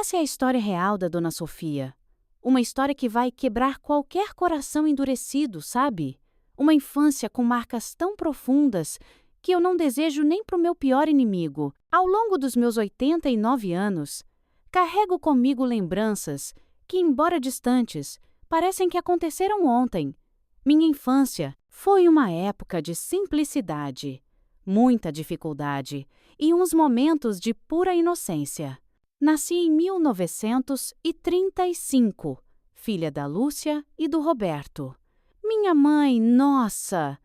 Essa é a história real da Dona Sofia. Uma história que vai quebrar qualquer coração endurecido, sabe? Uma infância com marcas tão profundas que eu não desejo nem para o meu pior inimigo. Ao longo dos meus 89 anos, carrego comigo lembranças que, embora distantes, parecem que aconteceram ontem. Minha infância foi uma época de simplicidade, muita dificuldade e uns momentos de pura inocência. Nasci em 1935, filha da Lúcia e do Roberto. Minha mãe, nossa,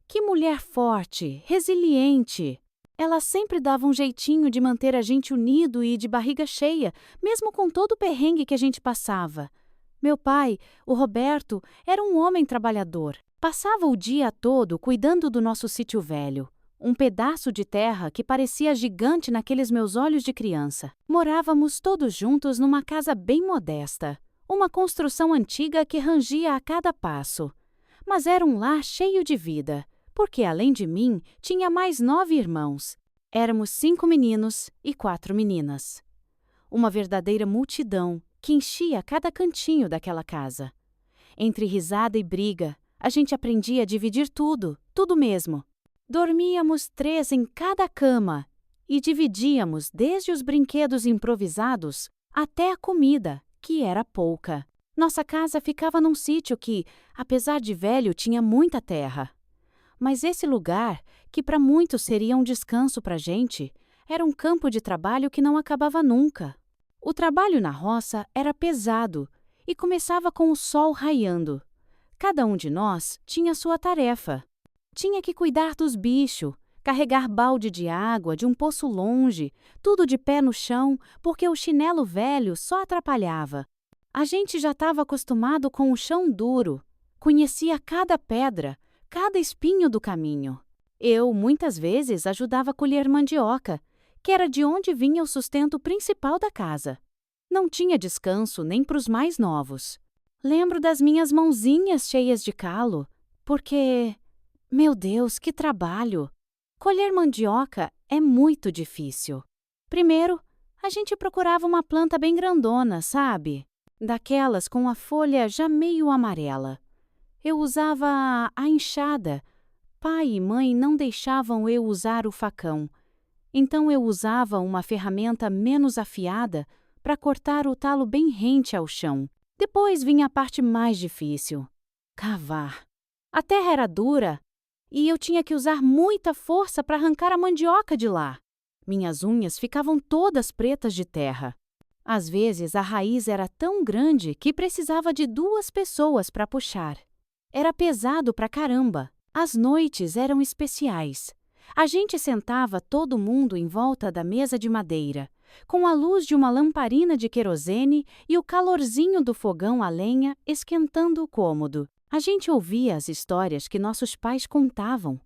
que mulher forte, resiliente. Ela sempre dava um jeitinho de manter a gente unido e de barriga cheia, mesmo com todo o perrengue que a gente passava. Meu pai, o Roberto, era um homem trabalhador. Passava o dia todo cuidando do nosso sítio velho. Um pedaço de terra que parecia gigante naqueles meus olhos de criança. Morávamos todos juntos numa casa bem modesta, uma construção antiga que rangia a cada passo. Mas era um lar cheio de vida, porque além de mim, tinha mais 9 irmãos. Éramos 5 meninos e 4 meninas. Uma verdadeira multidão que enchia cada cantinho daquela casa. Entre risada e briga, a gente aprendia a dividir tudo, tudo mesmo. Dormíamos 3 em cada cama e dividíamos desde os brinquedos improvisados até a comida, que era pouca. Nossa casa ficava num sítio que, apesar de velho, tinha muita terra. Mas esse lugar, que para muitos seria um descanso para a gente, era um campo de trabalho que não acabava nunca. O trabalho na roça era pesado e começava com o sol raiando. Cada um de nós tinha sua tarefa. Tinha que cuidar dos bichos, carregar balde de água de um poço longe, tudo de pé no chão, porque o chinelo velho só atrapalhava. A gente já estava acostumado com o chão duro, conhecia cada pedra, cada espinho do caminho. Eu, muitas vezes, ajudava a colher mandioca, que era de onde vinha o sustento principal da casa. Não tinha descanso nem para os mais novos. Lembro das minhas mãozinhas cheias de calo, porque... Meu Deus, que trabalho! Colher mandioca é muito difícil. Primeiro, a gente procurava uma planta bem grandona, sabe? Daquelas com a folha já meio amarela. Eu usava a enxada. Pai e mãe não deixavam eu usar o facão. Então eu usava uma ferramenta menos afiada para cortar o talo bem rente ao chão. Depois vinha a parte mais difícil: cavar. A terra era dura e eu tinha que usar muita força para arrancar a mandioca de lá. Minhas unhas ficavam todas pretas de terra. Às vezes a raiz era tão grande que precisava de 2 pessoas para puxar. Era pesado pra caramba. As noites eram especiais. A gente sentava todo mundo em volta da mesa de madeira, com a luz de uma lamparina de querosene e o calorzinho do fogão a lenha esquentando o cômodo. A gente ouvia as histórias que nossos pais contavam.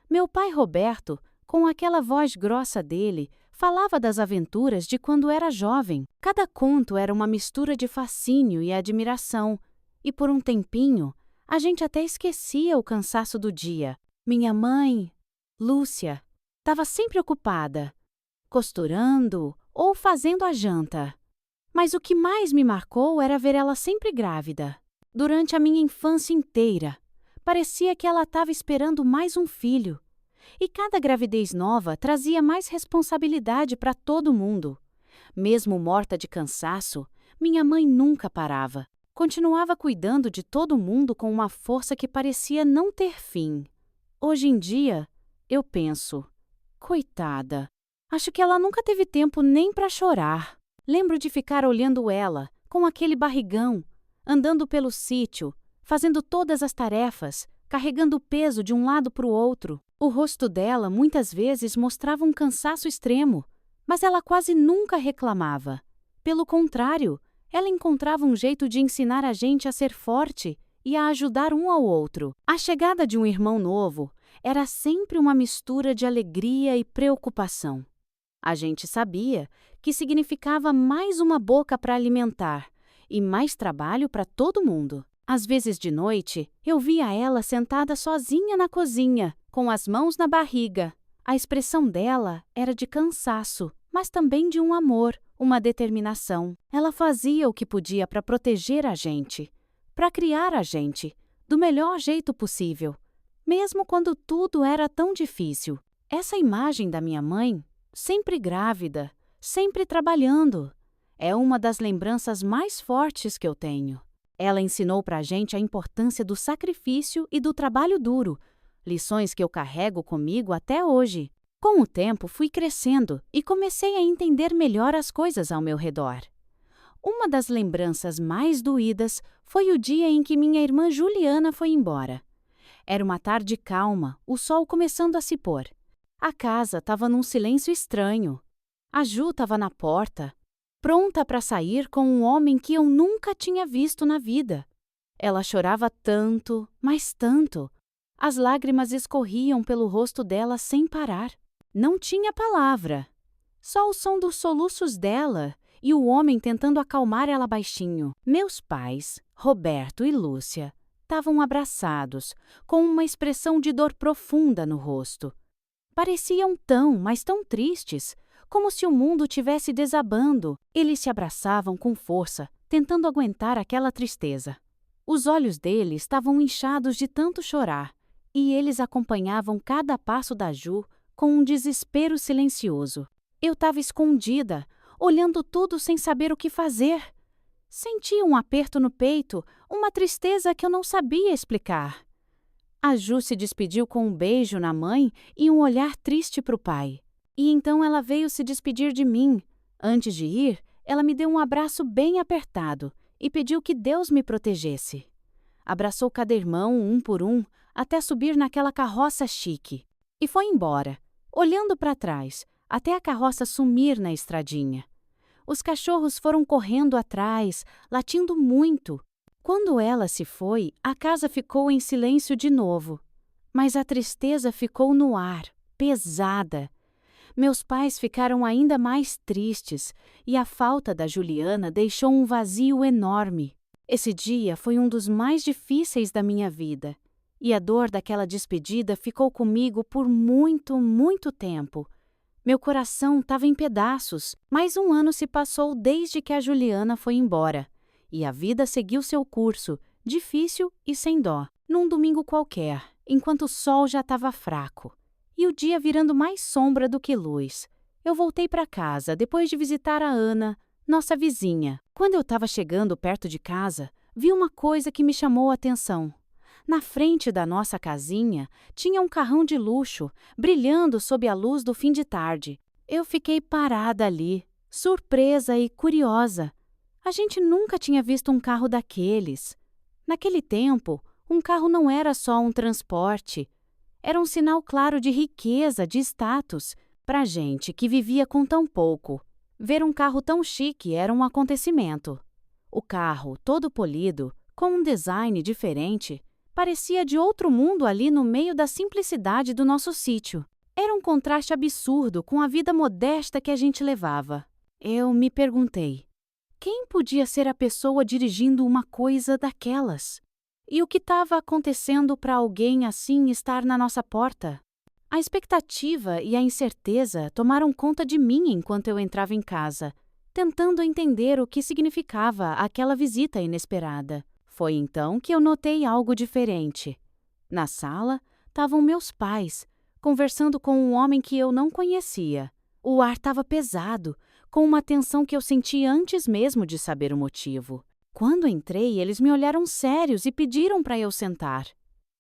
Meu pai Roberto, com aquela voz grossa dele, falava das aventuras de quando era jovem. Cada conto era uma mistura de fascínio e admiração, e por um tempinho, a gente até esquecia o cansaço do dia. Minha mãe, Lúcia, estava sempre ocupada, costurando ou fazendo a janta. Mas o que mais me marcou era ver ela sempre grávida. Durante a minha infância inteira, parecia que ela estava esperando mais um filho. E cada gravidez nova trazia mais responsabilidade para todo mundo. Mesmo morta de cansaço, minha mãe nunca parava. Continuava cuidando de todo mundo com uma força que parecia não ter fim. Hoje em dia, eu penso, coitada, acho que ela nunca teve tempo nem para chorar. Lembro de ficar olhando ela, com aquele barrigão, andando pelo sítio, fazendo todas as tarefas, carregando o peso de um lado para o outro. O rosto dela muitas vezes mostrava um cansaço extremo, mas ela quase nunca reclamava. Pelo contrário, ela encontrava um jeito de ensinar a gente a ser forte e a ajudar um ao outro. A chegada de um irmão novo era sempre uma mistura de alegria e preocupação. A gente sabia que significava mais uma boca para alimentar e mais trabalho para todo mundo. Às vezes de noite, eu via ela sentada sozinha na cozinha, com as mãos na barriga. A expressão dela era de cansaço, mas também de um amor, uma determinação. Ela fazia o que podia para proteger a gente, para criar a gente, do melhor jeito possível, mesmo quando tudo era tão difícil. Essa imagem da minha mãe, sempre grávida, sempre trabalhando, é uma das lembranças mais fortes que eu tenho. Ela ensinou pra gente a importância do sacrifício e do trabalho duro, lições que eu carrego comigo até hoje. Com o tempo, fui crescendo e comecei a entender melhor as coisas ao meu redor. Uma das lembranças mais doídas foi o dia em que minha irmã Juliana foi embora. Era uma tarde calma, o sol começando a se pôr. A casa estava num silêncio estranho. A Ju estava na porta, pronta para sair com um homem que eu nunca tinha visto na vida. Ela chorava tanto, mas tanto. As lágrimas escorriam pelo rosto dela sem parar. Não tinha palavra. Só o som dos soluços dela e o homem tentando acalmar ela baixinho. Meus pais, Roberto e Lúcia, estavam abraçados, com uma expressão de dor profunda no rosto. Pareciam mas tão tristes, como se o mundo tivesse desabando. Eles se abraçavam com força, tentando aguentar aquela tristeza. Os olhos deles estavam inchados de tanto chorar, e eles acompanhavam cada passo da Ju com um desespero silencioso. Eu estava escondida, olhando tudo sem saber o que fazer. Senti um aperto no peito, uma tristeza que eu não sabia explicar. A Ju se despediu com um beijo na mãe e um olhar triste para o pai. E então ela veio se despedir de mim. Antes de ir, ela me deu um abraço bem apertado e pediu que Deus me protegesse. Abraçou cada irmão, um por um, até subir naquela carroça chique. E foi embora, olhando para trás, até a carroça sumir na estradinha. Os cachorros foram correndo atrás, latindo muito. Quando ela se foi, a casa ficou em silêncio de novo. Mas a tristeza ficou no ar, pesada. Meus pais ficaram ainda mais tristes e a falta da Juliana deixou um vazio enorme. Esse dia foi um dos mais difíceis da minha vida. E a dor daquela despedida ficou comigo por muito, muito tempo. Meu coração estava em pedaços. Mais um ano se passou desde que a Juliana foi embora. E a vida seguiu seu curso, difícil e sem dó. Num domingo qualquer, enquanto o sol já estava fraco, e o dia virando mais sombra do que luz, eu voltei para casa depois de visitar a Ana, nossa vizinha. Quando eu estava chegando perto de casa, vi uma coisa que me chamou a atenção. Na frente da nossa casinha, tinha um carrão de luxo, brilhando sob a luz do fim de tarde. Eu fiquei parada ali, surpresa e curiosa. A gente nunca tinha visto um carro daqueles. Naquele tempo, um carro não era só um transporte. Era um sinal claro de riqueza, de status, para gente que vivia com tão pouco. Ver um carro tão chique era um acontecimento. O carro, todo polido, com um design diferente, parecia de outro mundo ali no meio da simplicidade do nosso sítio. Era um contraste absurdo com a vida modesta que a gente levava. Eu me perguntei, quem podia ser a pessoa dirigindo uma coisa daquelas? E o que estava acontecendo para alguém assim estar na nossa porta? A expectativa e a incerteza tomaram conta de mim enquanto eu entrava em casa, tentando entender o que significava aquela visita inesperada. Foi então que eu notei algo diferente. Na sala, estavam meus pais, conversando com um homem que eu não conhecia. O ar estava pesado, com uma tensão que eu senti antes mesmo de saber o motivo. Quando entrei, eles me olharam sérios e pediram para eu sentar.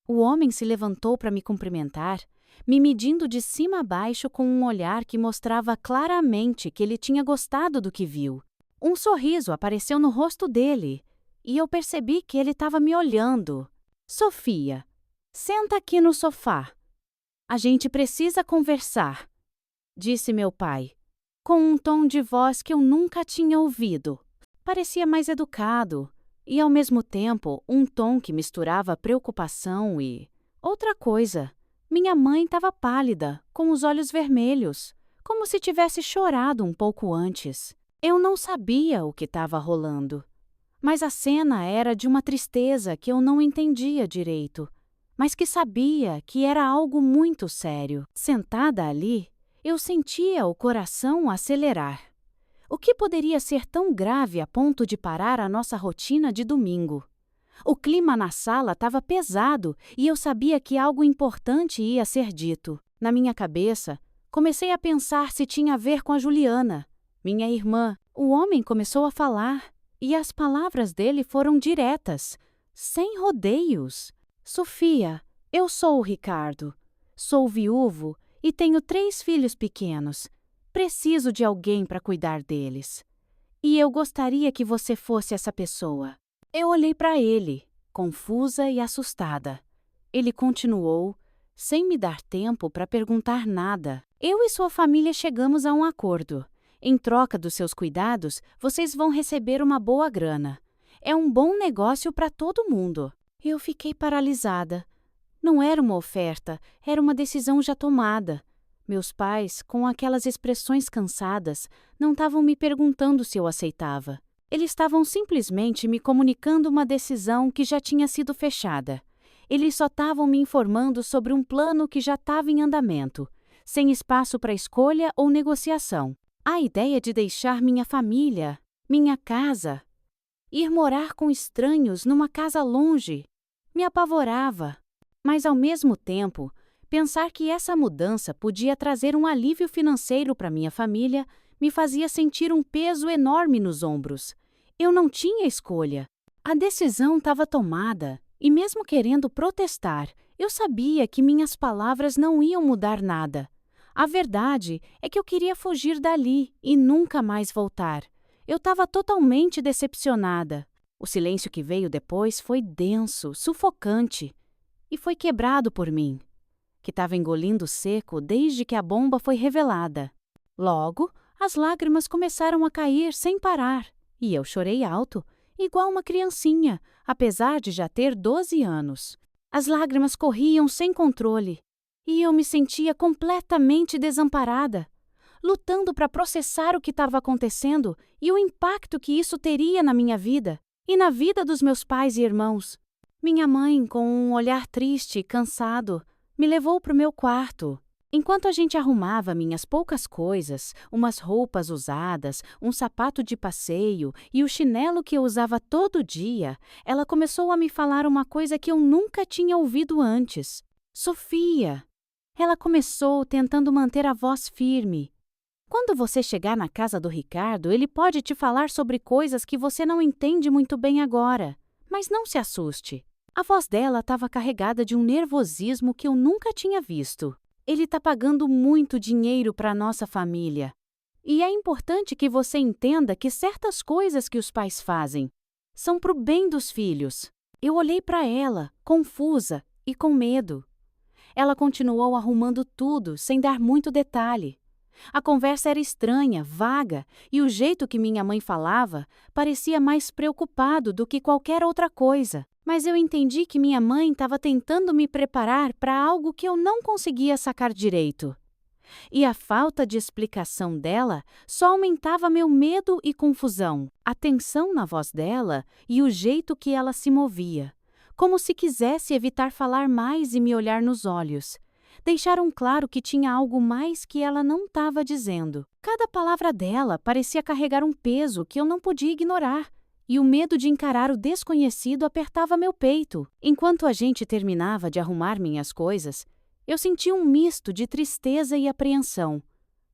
O homem se levantou para me cumprimentar, me medindo de cima a baixo com um olhar que mostrava claramente que ele tinha gostado do que viu. Um sorriso apareceu no rosto dele, e eu percebi que ele estava me olhando. Sofia, senta aqui no sofá. A gente precisa conversar, disse meu pai, com um tom de voz que eu nunca tinha ouvido. Parecia mais educado e, ao mesmo tempo, um tom que misturava preocupação e... outra coisa. Minha mãe estava pálida, com os olhos vermelhos, como se tivesse chorado um pouco antes. Eu não sabia o que estava rolando, mas a cena era de uma tristeza que eu não entendia direito, mas que sabia que era algo muito sério. Sentada ali, eu sentia o coração acelerar. O que poderia ser tão grave a ponto de parar a nossa rotina de domingo? O clima na sala estava pesado e eu sabia que algo importante ia ser dito. Na minha cabeça, comecei a pensar se tinha a ver com a Juliana, minha irmã. O homem começou a falar e as palavras dele foram diretas, sem rodeios. Sofia, eu sou o Ricardo. Sou viúvo e tenho 3 filhos pequenos. Preciso de alguém para cuidar deles. E eu gostaria que você fosse essa pessoa. Eu olhei para ele, confusa e assustada. Ele continuou, sem me dar tempo para perguntar nada. Eu e sua família chegamos a um acordo. Em troca dos seus cuidados, vocês vão receber uma boa grana. É um bom negócio para todo mundo. Eu fiquei paralisada. Não era uma oferta, era uma decisão já tomada. Meus pais, com aquelas expressões cansadas, não estavam me perguntando se eu aceitava. Eles estavam simplesmente me comunicando uma decisão que já tinha sido fechada. Eles só estavam me informando sobre um plano que já estava em andamento, sem espaço para escolha ou negociação. A ideia de deixar minha família, minha casa, ir morar com estranhos numa casa longe, me apavorava. Mas, ao mesmo tempo, pensar que essa mudança podia trazer um alívio financeiro para minha família me fazia sentir um peso enorme nos ombros. Eu não tinha escolha. A decisão estava tomada, e mesmo querendo protestar, eu sabia que minhas palavras não iam mudar nada. A verdade é que eu queria fugir dali e nunca mais voltar. Eu estava totalmente decepcionada. O silêncio que veio depois foi denso, sufocante, e foi quebrado por mim, que estava engolindo seco desde que a bomba foi revelada. Logo, as lágrimas começaram a cair sem parar, e eu chorei alto, igual uma criancinha, apesar de já ter 12 anos. As lágrimas corriam sem controle, e eu me sentia completamente desamparada, lutando para processar o que estava acontecendo e o impacto que isso teria na minha vida e na vida dos meus pais e irmãos. Minha mãe, com um olhar triste e cansado, me levou para o meu quarto. Enquanto a gente arrumava minhas poucas coisas, umas roupas usadas, um sapato de passeio e o chinelo que eu usava todo dia, ela começou a me falar uma coisa que eu nunca tinha ouvido antes. Sofia! Ela começou tentando manter a voz firme. Quando você chegar na casa do Ricardo, ele pode te falar sobre coisas que você não entende muito bem agora. Mas não se assuste. A voz dela estava carregada de um nervosismo que eu nunca tinha visto. Ele está pagando muito dinheiro para a nossa família. E é importante que você entenda que certas coisas que os pais fazem são para o bem dos filhos. Eu olhei para ela, confusa e com medo. Ela continuou arrumando tudo, sem dar muito detalhe. A conversa era estranha, vaga, e o jeito que minha mãe falava parecia mais preocupado do que qualquer outra coisa. Mas eu entendi que minha mãe estava tentando me preparar para algo que eu não conseguia sacar direito. E a falta de explicação dela só aumentava meu medo e confusão. A tensão na voz dela e o jeito que ela se movia, como se quisesse evitar falar mais e me olhar nos olhos. Deixaram claro que tinha algo mais que ela não estava dizendo. Cada palavra dela parecia carregar um peso que eu não podia ignorar, e o medo de encarar o desconhecido apertava meu peito. Enquanto a gente terminava de arrumar minhas coisas, eu senti um misto de tristeza e apreensão.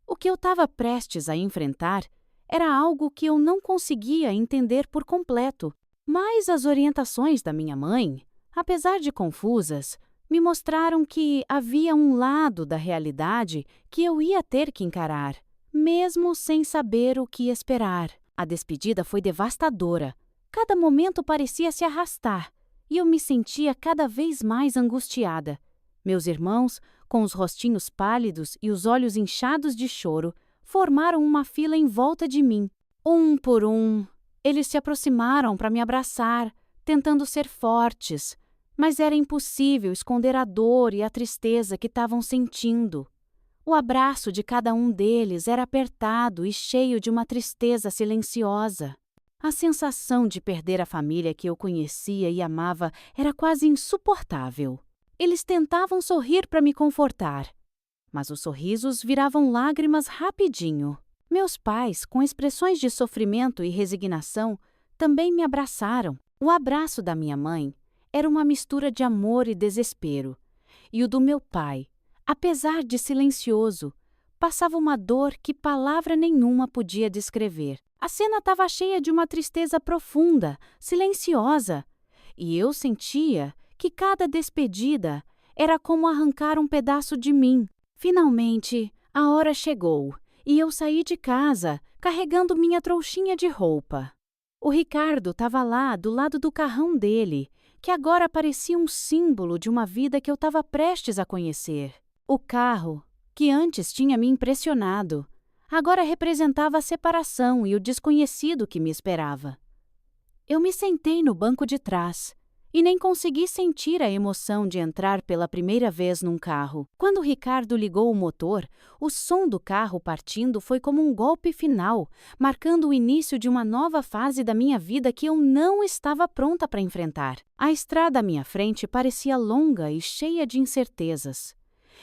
O que eu estava prestes a enfrentar era algo que eu não conseguia entender por completo. Mas as orientações da minha mãe, apesar de confusas, me mostraram que havia um lado da realidade que eu ia ter que encarar, mesmo sem saber o que esperar. A despedida foi devastadora. Cada momento parecia se arrastar, e eu me sentia cada vez mais angustiada. Meus irmãos, com os rostinhos pálidos e os olhos inchados de choro, formaram uma fila em volta de mim. Um por um, eles se aproximaram para me abraçar, tentando ser fortes, mas era impossível esconder a dor e a tristeza que estavam sentindo. O abraço de cada um deles era apertado e cheio de uma tristeza silenciosa. A sensação de perder a família que eu conhecia e amava era quase insuportável. Eles tentavam sorrir para me confortar, mas os sorrisos viravam lágrimas rapidinho. Meus pais, com expressões de sofrimento e resignação, também me abraçaram. O abraço da minha mãe era uma mistura de amor e desespero, e o do meu pai, apesar de silencioso, passava uma dor que palavra nenhuma podia descrever. A cena estava cheia de uma tristeza profunda, silenciosa, e eu sentia que cada despedida era como arrancar um pedaço de mim. Finalmente, a hora chegou e eu saí de casa carregando minha trouxinha de roupa. O Ricardo estava lá do lado do carrão dele, que agora parecia um símbolo de uma vida que eu estava prestes a conhecer. O carro, que antes tinha me impressionado, agora representava a separação e o desconhecido que me esperava. Eu me sentei no banco de trás e nem consegui sentir a emoção de entrar pela primeira vez num carro. Quando Ricardo ligou o motor, o som do carro partindo foi como um golpe final, marcando o início de uma nova fase da minha vida que eu não estava pronta para enfrentar. A estrada à minha frente parecia longa e cheia de incertezas.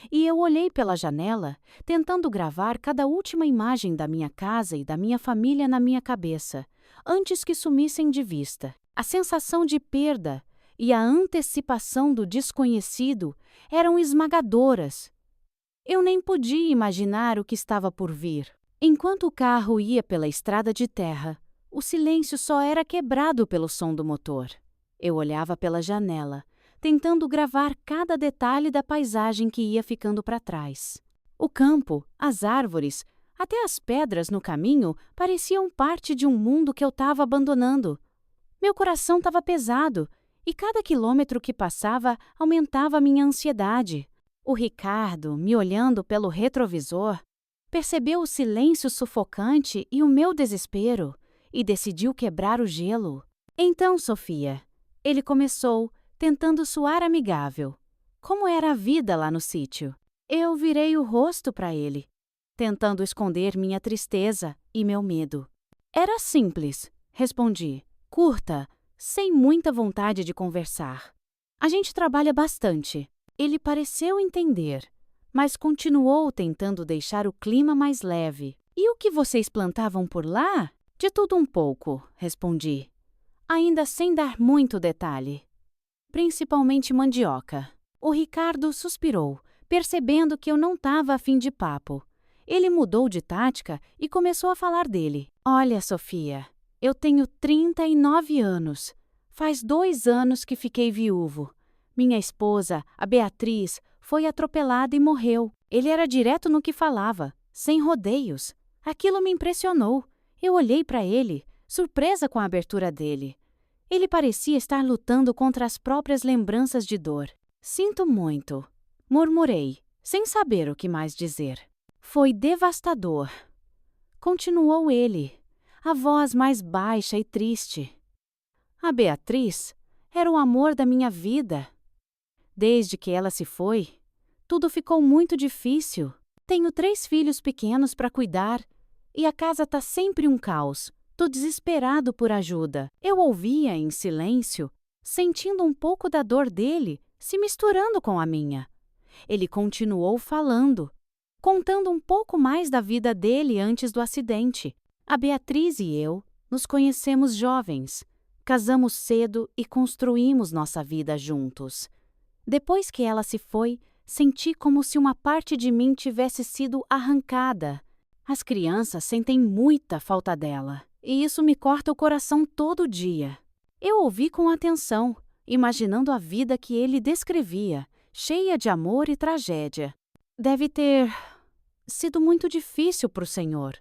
E eu olhei pela janela, tentando gravar cada última imagem da minha casa e da minha família na minha cabeça, antes que sumissem de vista. A sensação de perda e a antecipação do desconhecido eram esmagadoras. Eu nem podia imaginar o que estava por vir. Enquanto o carro ia pela estrada de terra, o silêncio só era quebrado pelo som do motor. Eu olhava pela janela, tentando gravar cada detalhe da paisagem que ia ficando para trás. O campo, as árvores, até as pedras no caminho pareciam parte de um mundo que eu estava abandonando. Meu coração estava pesado e cada quilômetro que passava aumentava a minha ansiedade. O Ricardo, me olhando pelo retrovisor, percebeu o silêncio sufocante e o meu desespero e decidiu quebrar o gelo. Então, Sofia, ele começou, tentando soar amigável. Como era a vida lá no sítio? Eu virei o rosto para ele, tentando esconder minha tristeza e meu medo. Era simples, respondi, curta, sem muita vontade de conversar. A gente trabalha bastante. Ele pareceu entender, mas continuou tentando deixar o clima mais leve. E o que vocês plantavam por lá? De tudo um pouco, respondi, ainda sem dar muito detalhe. Principalmente mandioca. O Ricardo suspirou, percebendo que eu não estava a fim de papo. Ele mudou de tática e começou a falar dele. Olha, Sofia, eu tenho 39 anos. Faz 2 anos que fiquei viúvo. Minha esposa, a Beatriz, foi atropelada e morreu. Ele era direto no que falava, sem rodeios. Aquilo me impressionou. Eu olhei para ele, surpresa com a abertura dele. Ele parecia estar lutando contra as próprias lembranças de dor. Sinto muito, murmurei, sem saber o que mais dizer. Foi devastador. Continuou ele, a voz mais baixa e triste. A Beatriz era o amor da minha vida. Desde que ela se foi, tudo ficou muito difícil. Tenho 3 filhos pequenos para cuidar e a casa está sempre um caos. Tô desesperado por ajuda. Eu ouvia em silêncio, sentindo um pouco da dor dele se misturando com a minha. Ele continuou falando, contando um pouco mais da vida dele antes do acidente. A Beatriz e eu nos conhecemos jovens, casamos cedo e construímos nossa vida juntos. Depois que ela se foi, senti como se uma parte de mim tivesse sido arrancada. As crianças sentem muita falta dela. E isso me corta o coração todo dia. Eu ouvi com atenção, imaginando a vida que ele descrevia, cheia de amor e tragédia. Deve ter sido muito difícil para o senhor.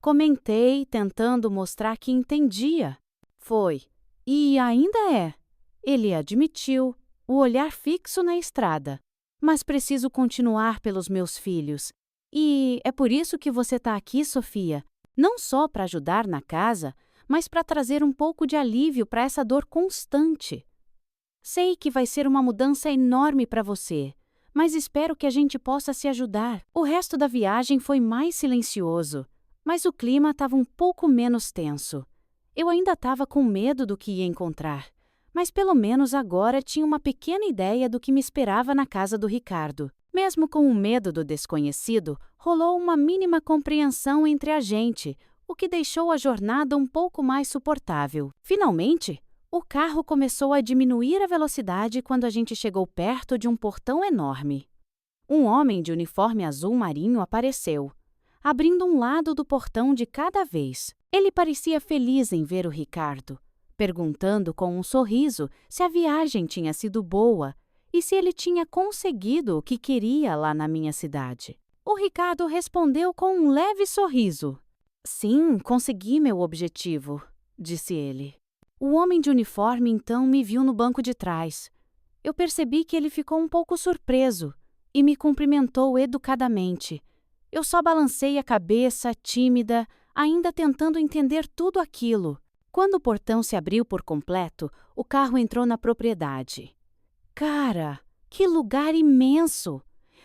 Comentei, tentando mostrar que entendia. Foi. E ainda é. Ele admitiu, o olhar fixo na estrada. Mas preciso continuar pelos meus filhos. E é por isso que você está aqui, Sofia. Não só para ajudar na casa, mas para trazer um pouco de alívio para essa dor constante. Sei que vai ser uma mudança enorme para você, mas espero que a gente possa se ajudar. O resto da viagem foi mais silencioso, mas o clima estava um pouco menos tenso. Eu ainda estava com medo do que ia encontrar, mas pelo menos agora tinha uma pequena ideia do que me esperava na casa do Ricardo. Mesmo com o medo do desconhecido, rolou uma mínima compreensão entre a gente, o que deixou a jornada um pouco mais suportável. Finalmente, o carro começou a diminuir a velocidade quando a gente chegou perto de um portão enorme. Um homem de uniforme azul marinho apareceu, abrindo um lado do portão de cada vez. Ele parecia feliz em ver o Ricardo, perguntando com um sorriso se a viagem tinha sido boa e se ele tinha conseguido o que queria lá na minha cidade. O Ricardo respondeu com um leve sorriso. Sim, consegui meu objetivo, disse ele. O homem de uniforme então me viu no banco de trás. Eu percebi que ele ficou um pouco surpreso e me cumprimentou educadamente. Eu só balancei a cabeça, tímida, ainda tentando entender tudo aquilo. Quando o portão se abriu por completo, o carro entrou na propriedade. Cara, que lugar imenso!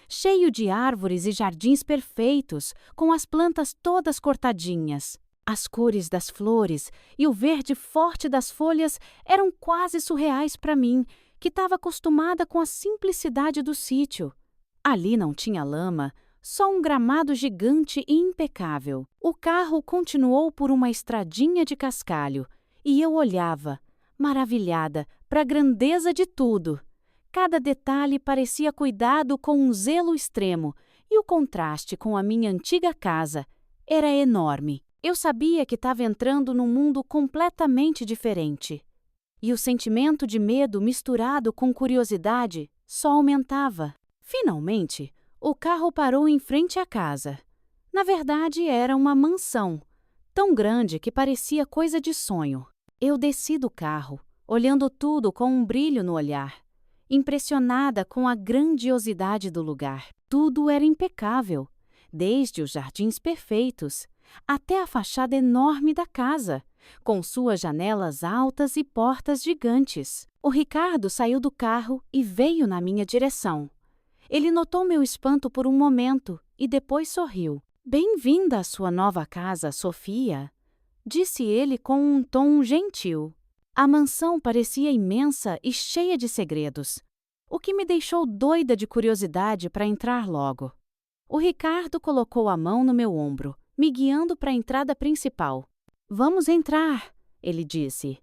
Cheio de árvores e jardins perfeitos, com as plantas todas cortadinhas. As cores das flores e o verde forte das folhas eram quase surreais para mim, que estava acostumada com a simplicidade do sítio. Ali não tinha lama, só um gramado gigante e impecável. O carro continuou por uma estradinha de cascalho e eu olhava, maravilhada, para a grandeza de tudo. Cada detalhe parecia cuidado com um zelo extremo e o contraste com a minha antiga casa era enorme. Eu sabia que estava entrando num mundo completamente diferente. E o sentimento de medo misturado com curiosidade só aumentava. Finalmente, o carro parou em frente à casa. Na verdade, era uma mansão, tão grande que parecia coisa de sonho. Eu desci do carro, olhando tudo com um brilho no olhar, impressionada com a grandiosidade do lugar. Tudo era impecável, desde os jardins perfeitos até a fachada enorme da casa, com suas janelas altas e portas gigantes. O Ricardo saiu do carro e veio na minha direção. Ele notou meu espanto por um momento e depois sorriu. Bem-vinda à sua nova casa, Sofia, disse ele com um tom gentil. A mansão parecia imensa e cheia de segredos, o que me deixou doida de curiosidade para entrar logo. O Ricardo colocou a mão no meu ombro, me guiando para a entrada principal. Vamos entrar, ele disse.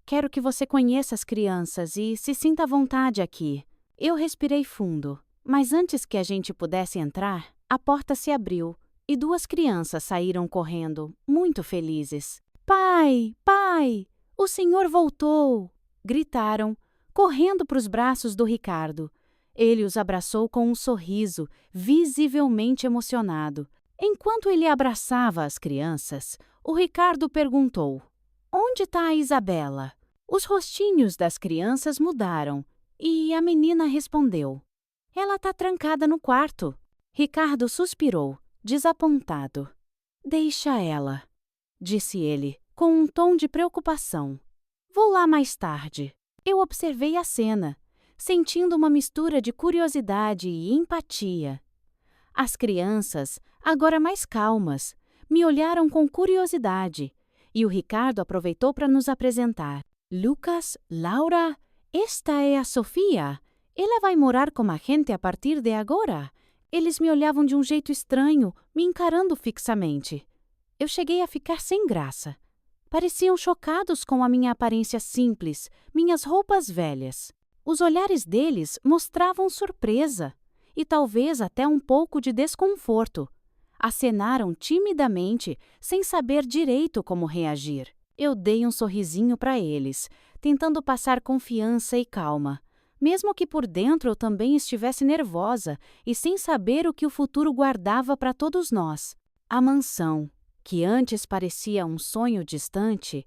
Quero que você conheça as crianças e se sinta à vontade aqui. Eu respirei fundo, mas antes que a gente pudesse entrar, a porta se abriu e duas crianças saíram correndo, muito felizes. Pai, pai! O senhor voltou! Gritaram, correndo para os braços do Ricardo. Ele os abraçou com um sorriso, visivelmente emocionado. Enquanto ele abraçava as crianças, o Ricardo perguntou: Onde está a Isabela? Os rostinhos das crianças mudaram e a menina respondeu: Ela está trancada no quarto. Ricardo suspirou, desapontado. Deixa ela, disse ele, com um tom de preocupação. Vou lá mais tarde. Eu observei a cena, sentindo uma mistura de curiosidade e empatia. As crianças, agora mais calmas, me olharam com curiosidade e o Ricardo aproveitou para nos apresentar. Lucas, Laura, esta é a Sofia. Ela vai morar com a gente a partir de agora. Eles me olhavam de um jeito estranho, me encarando fixamente. Eu cheguei a ficar sem graça. Pareciam chocados com a minha aparência simples, minhas roupas velhas. Os olhares deles mostravam surpresa e talvez até um pouco de desconforto. Acenaram timidamente, sem saber direito como reagir. Eu dei um sorrisinho para eles, tentando passar confiança e calma, mesmo que por dentro eu também estivesse nervosa e sem saber o que o futuro guardava para todos nós. A mansão, que antes parecia um sonho distante,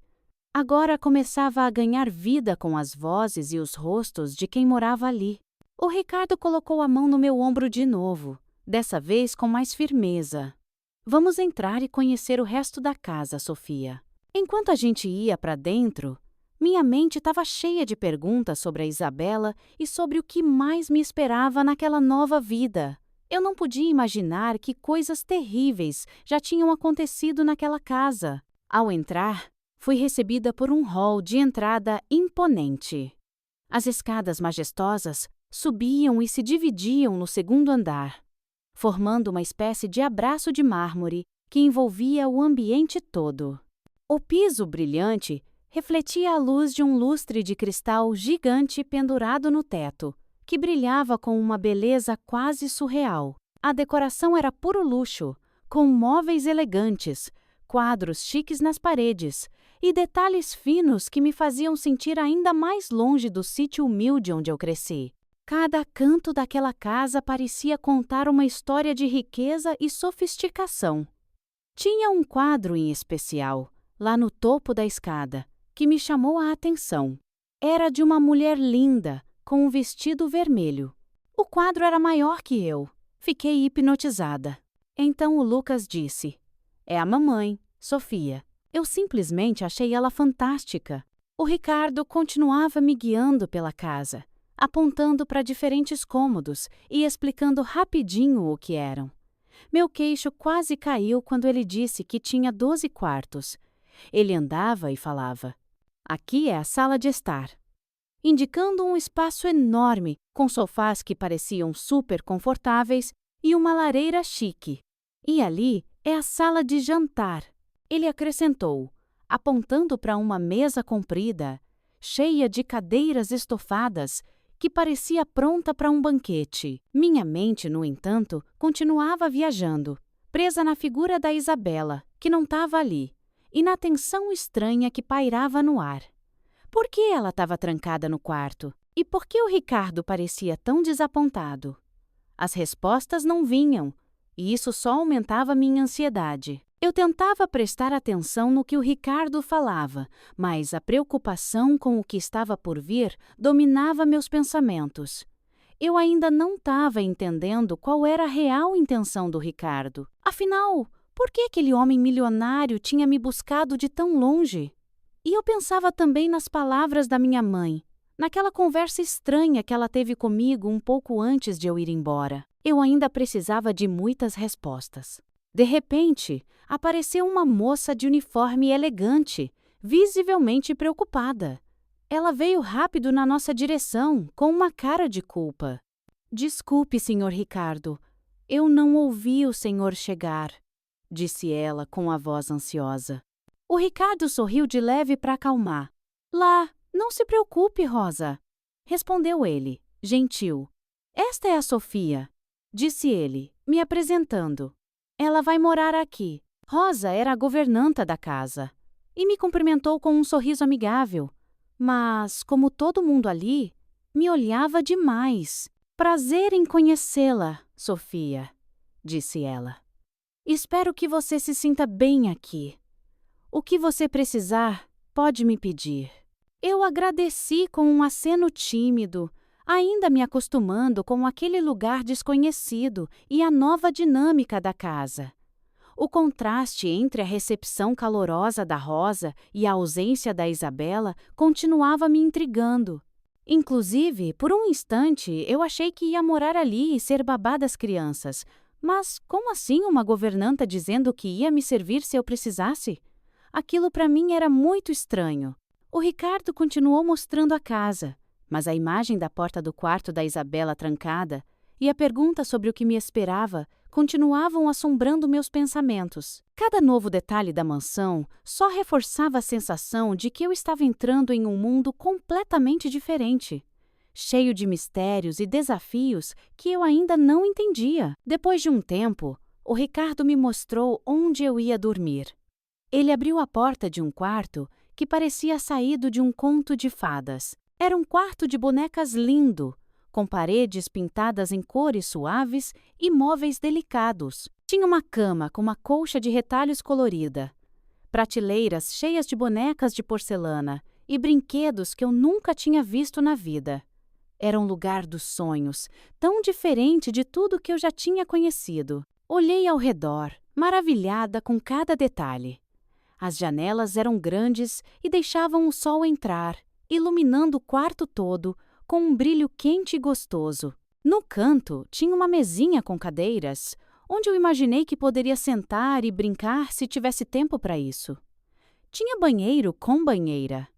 agora começava a ganhar vida com as vozes e os rostos de quem morava ali. O Ricardo colocou a mão no meu ombro de novo, dessa vez com mais firmeza. Vamos entrar e conhecer o resto da casa, Sofia. Enquanto a gente ia para dentro, minha mente estava cheia de perguntas sobre a Isabela e sobre o que mais me esperava naquela nova vida. Eu não podia imaginar que coisas terríveis já tinham acontecido naquela casa. Ao entrar, fui recebida por um hall de entrada imponente. As escadas majestosas subiam e se dividiam no segundo andar, formando uma espécie de abraço de mármore que envolvia o ambiente todo. O piso brilhante refletia a luz de um lustre de cristal gigante pendurado no teto, que brilhava com uma beleza quase surreal. A decoração era puro luxo, com móveis elegantes, quadros chiques nas paredes e detalhes finos que me faziam sentir ainda mais longe do sítio humilde onde eu cresci. Cada canto daquela casa parecia contar uma história de riqueza e sofisticação. Tinha um quadro em especial, lá no topo da escada, que me chamou a atenção. Era de uma mulher linda, com um vestido vermelho. O quadro era maior que eu. Fiquei hipnotizada. Então o Lucas disse: "É a mamãe, Sofia." Eu simplesmente achei ela fantástica. O Ricardo continuava me guiando pela casa, apontando para diferentes cômodos e explicando rapidinho o que eram. Meu queixo quase caiu quando ele disse que tinha 12 quartos. Ele andava e falava: "Aqui é a sala de estar", indicando um espaço enorme, com sofás que pareciam super confortáveis e uma lareira chique. "E ali é a sala de jantar", ele acrescentou, apontando para uma mesa comprida, cheia de cadeiras estofadas, que parecia pronta para um banquete. Minha mente, no entanto, continuava viajando, presa na figura da Isabela, que não estava ali, e na tensão estranha que pairava no ar. Por que ela estava trancada no quarto? E por que o Ricardo parecia tão desapontado? As respostas não vinham, e isso só aumentava minha ansiedade. Eu tentava prestar atenção no que o Ricardo falava, mas a preocupação com o que estava por vir dominava meus pensamentos. Eu ainda não estava entendendo qual era a real intenção do Ricardo. Afinal, por que aquele homem milionário tinha me buscado de tão longe? E eu pensava também nas palavras da minha mãe, naquela conversa estranha que ela teve comigo um pouco antes de eu ir embora. Eu ainda precisava de muitas respostas. De repente, apareceu uma moça de uniforme elegante, visivelmente preocupada. Ela veio rápido na nossa direção, com uma cara de culpa. "Desculpe, Sr. Ricardo, eu não ouvi o senhor chegar", disse ela com a voz ansiosa. O Ricardo sorriu de leve para acalmar. "Lá, não se preocupe, Rosa", respondeu ele, gentil. "Esta é a Sofia", disse ele, me apresentando. "Ela vai morar aqui." Rosa era a governanta da casa e me cumprimentou com um sorriso amigável, mas, como todo mundo ali, me olhava demais. "Prazer em conhecê-la, Sofia", disse ela. "Espero que você se sinta bem aqui. O que você precisar, pode me pedir." Eu agradeci com um aceno tímido, ainda me acostumando com aquele lugar desconhecido e a nova dinâmica da casa. O contraste entre a recepção calorosa da Rosa e a ausência da Isabela continuava me intrigando. Inclusive, por um instante, eu achei que ia morar ali e ser babá das crianças. Mas como assim uma governanta dizendo que ia me servir se eu precisasse? Aquilo para mim era muito estranho. O Ricardo continuou mostrando a casa, mas a imagem da porta do quarto da Isabela trancada e a pergunta sobre o que me esperava continuavam assombrando meus pensamentos. Cada novo detalhe da mansão só reforçava a sensação de que eu estava entrando em um mundo completamente diferente, cheio de mistérios e desafios que eu ainda não entendia. Depois de um tempo, o Ricardo me mostrou onde eu ia dormir. Ele abriu a porta de um quarto que parecia saído de um conto de fadas. Era um quarto de bonecas lindo, com paredes pintadas em cores suaves e móveis delicados. Tinha uma cama com uma colcha de retalhos colorida, prateleiras cheias de bonecas de porcelana e brinquedos que eu nunca tinha visto na vida. Era um lugar dos sonhos, tão diferente de tudo que eu já tinha conhecido. Olhei ao redor, maravilhada com cada detalhe. As janelas eram grandes e deixavam o sol entrar, iluminando o quarto todo com um brilho quente e gostoso. No canto, tinha uma mesinha com cadeiras, onde eu imaginei que poderia sentar e brincar se tivesse tempo para isso. Tinha banheiro com banheira.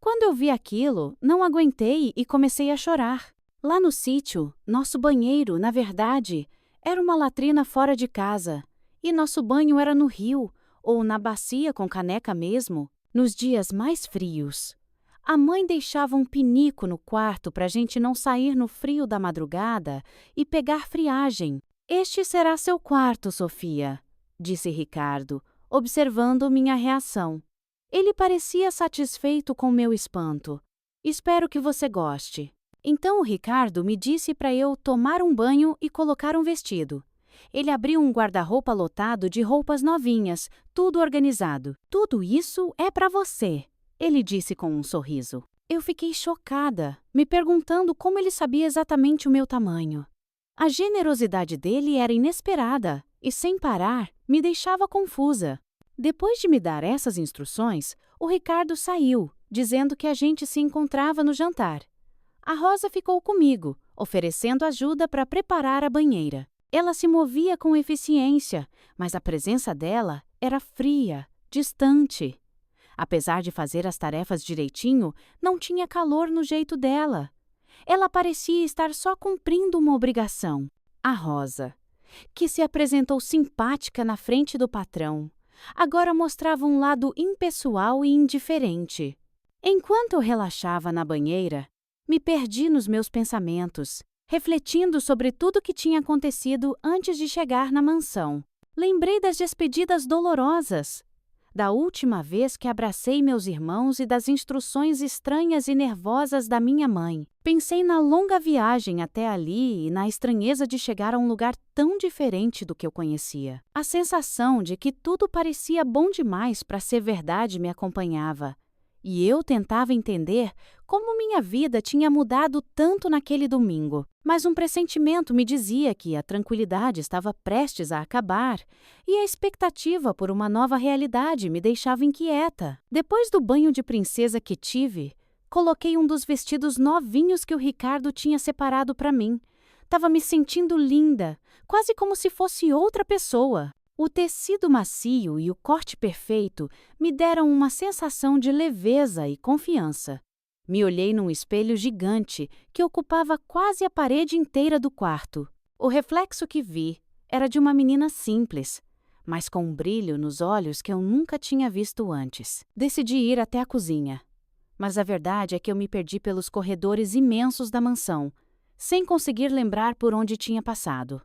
Quando eu vi aquilo, não aguentei e comecei a chorar. Lá no sítio, nosso banheiro, na verdade, era uma latrina fora de casa, e nosso banho era no rio, ou na bacia com caneca mesmo, nos dias mais frios. A mãe deixava um pinico no quarto para a gente não sair no frio da madrugada e pegar friagem. Este será seu quarto, Sofia, disse Ricardo, observando minha reação. Ele parecia satisfeito com meu espanto. Espero que você goste. Então o Ricardo me disse para eu tomar um banho e colocar um vestido. Ele abriu um guarda-roupa lotado de roupas novinhas, tudo organizado. Tudo isso é para você, ele disse com um sorriso. Eu fiquei chocada, me perguntando como ele sabia exatamente o meu tamanho. A generosidade dele era inesperada e, sem parar, me deixava confusa. Depois de me dar essas instruções, o Ricardo saiu, dizendo que a gente se encontrava no jantar. A Rosa ficou comigo, oferecendo ajuda para preparar a banheira. Ela se movia com eficiência, mas a presença dela era fria, distante. Apesar de fazer as tarefas direitinho, não tinha calor no jeito dela. Ela parecia estar só cumprindo uma obrigação. A Rosa, que se apresentou simpática na frente do patrão, agora mostrava um lado impessoal e indiferente. Enquanto eu relaxava na banheira, me perdi nos meus pensamentos, refletindo sobre tudo o que tinha acontecido antes de chegar na mansão. Lembrei das despedidas dolorosas, da última vez que abracei meus irmãos e das instruções estranhas e nervosas da minha mãe. Pensei na longa viagem até ali e na estranheza de chegar a um lugar tão diferente do que eu conhecia. A sensação de que tudo parecia bom demais para ser verdade me acompanhava. E eu tentava entender como minha vida tinha mudado tanto naquele domingo. Mas um pressentimento me dizia que a tranquilidade estava prestes a acabar e a expectativa por uma nova realidade me deixava inquieta. Depois do banho de princesa que tive, coloquei um dos vestidos novinhos que o Ricardo tinha separado para mim. Estava me sentindo linda, quase como se fosse outra pessoa. O tecido macio e o corte perfeito me deram uma sensação de leveza e confiança. Me olhei num espelho gigante que ocupava quase a parede inteira do quarto. O reflexo que vi era de uma menina simples, mas com um brilho nos olhos que eu nunca tinha visto antes. Decidi ir até a cozinha, mas a verdade é que eu me perdi pelos corredores imensos da mansão, sem conseguir lembrar por onde tinha passado.